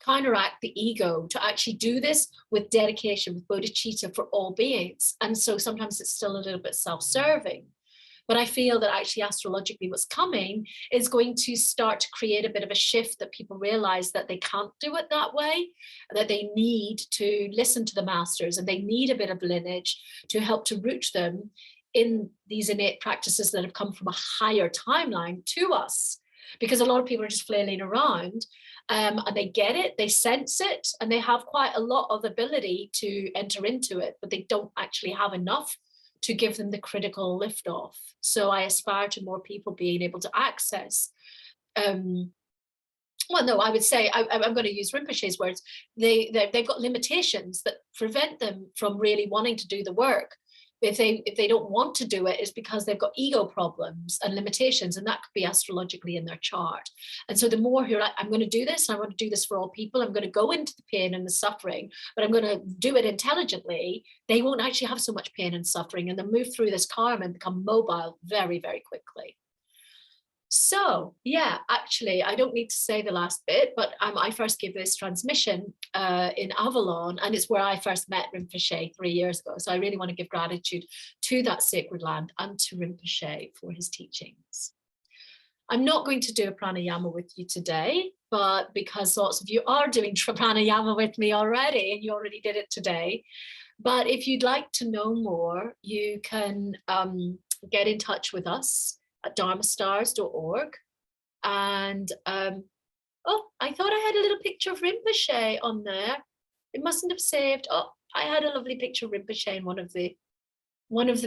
counteract the ego, to actually do this with dedication, with bodhicitta for all beings. And so sometimes it's still a little bit self-serving. But I feel that actually astrologically what's coming is going to start to create a bit of a shift, that people realize that they can't do it that way, that they need to listen to the masters, and they need a bit of lineage to help to root them in these innate practices that have come from a higher timeline to us. Because a lot of people are just flailing around, and they get it, they sense it, and they have quite a lot of ability to enter into it, but they don't actually have enough to give them the critical lift off. So I aspire to more people being able to access, well, no, I would say, I'm going to use Rinpoche's words, they've got limitations that prevent them from really wanting to do the work. If they don't want to do it, it's because they've got ego problems and limitations, and that could be astrologically in their chart. And so the more who are like, I'm going to do this, and I want to do this for all people, I'm going to go into the pain and the suffering, but I'm going to do it intelligently, they won't actually have so much pain and suffering, and they'll move through this karma and become mobile very, very quickly. So yeah, actually, I don't need to say the last bit, but I first gave this transmission in Avalon, and it's where I first met Rinpoche 3 years ago. So I really want to give gratitude to that sacred land and to Rinpoche for his teachings. I'm not going to do a pranayama with you today, but because lots of you are doing pranayama with me already, and you already did it today. But if you'd like to know more, you can get in touch with us at dharmastars.org. And oh, I thought I had a little picture of Rinpoche on there. It mustn't have saved. Oh, I had a lovely picture of Rinpoche in one of the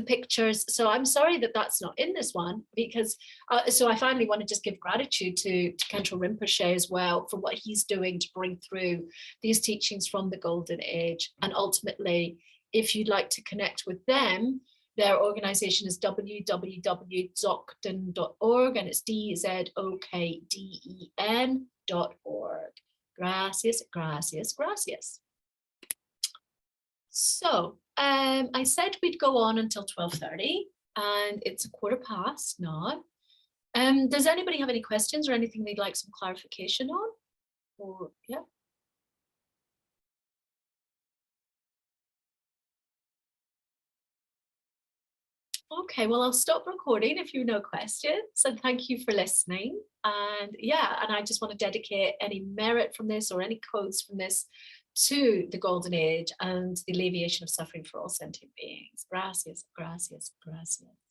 pictures. So I'm sorry that that's not in this one, because so I finally want to just give gratitude to Khenpo Rinpoche as well for what he's doing to bring through these teachings from the Golden Age. And ultimately, if you'd like to connect with them, their organization is www.dzogden.org, and it's dzokden.org. Gracias, gracias, gracias. So I said we'd go on until 12:30, and it's 1:15 now. Does anybody have any questions or anything they'd like some clarification on? Or yeah. Okay, well, I'll stop recording if you have no questions. And thank you for listening. And yeah, and I just want to dedicate any merit from this or any quotes from this to the golden age and the alleviation of suffering for all sentient beings. Gracias, gracias, gracias.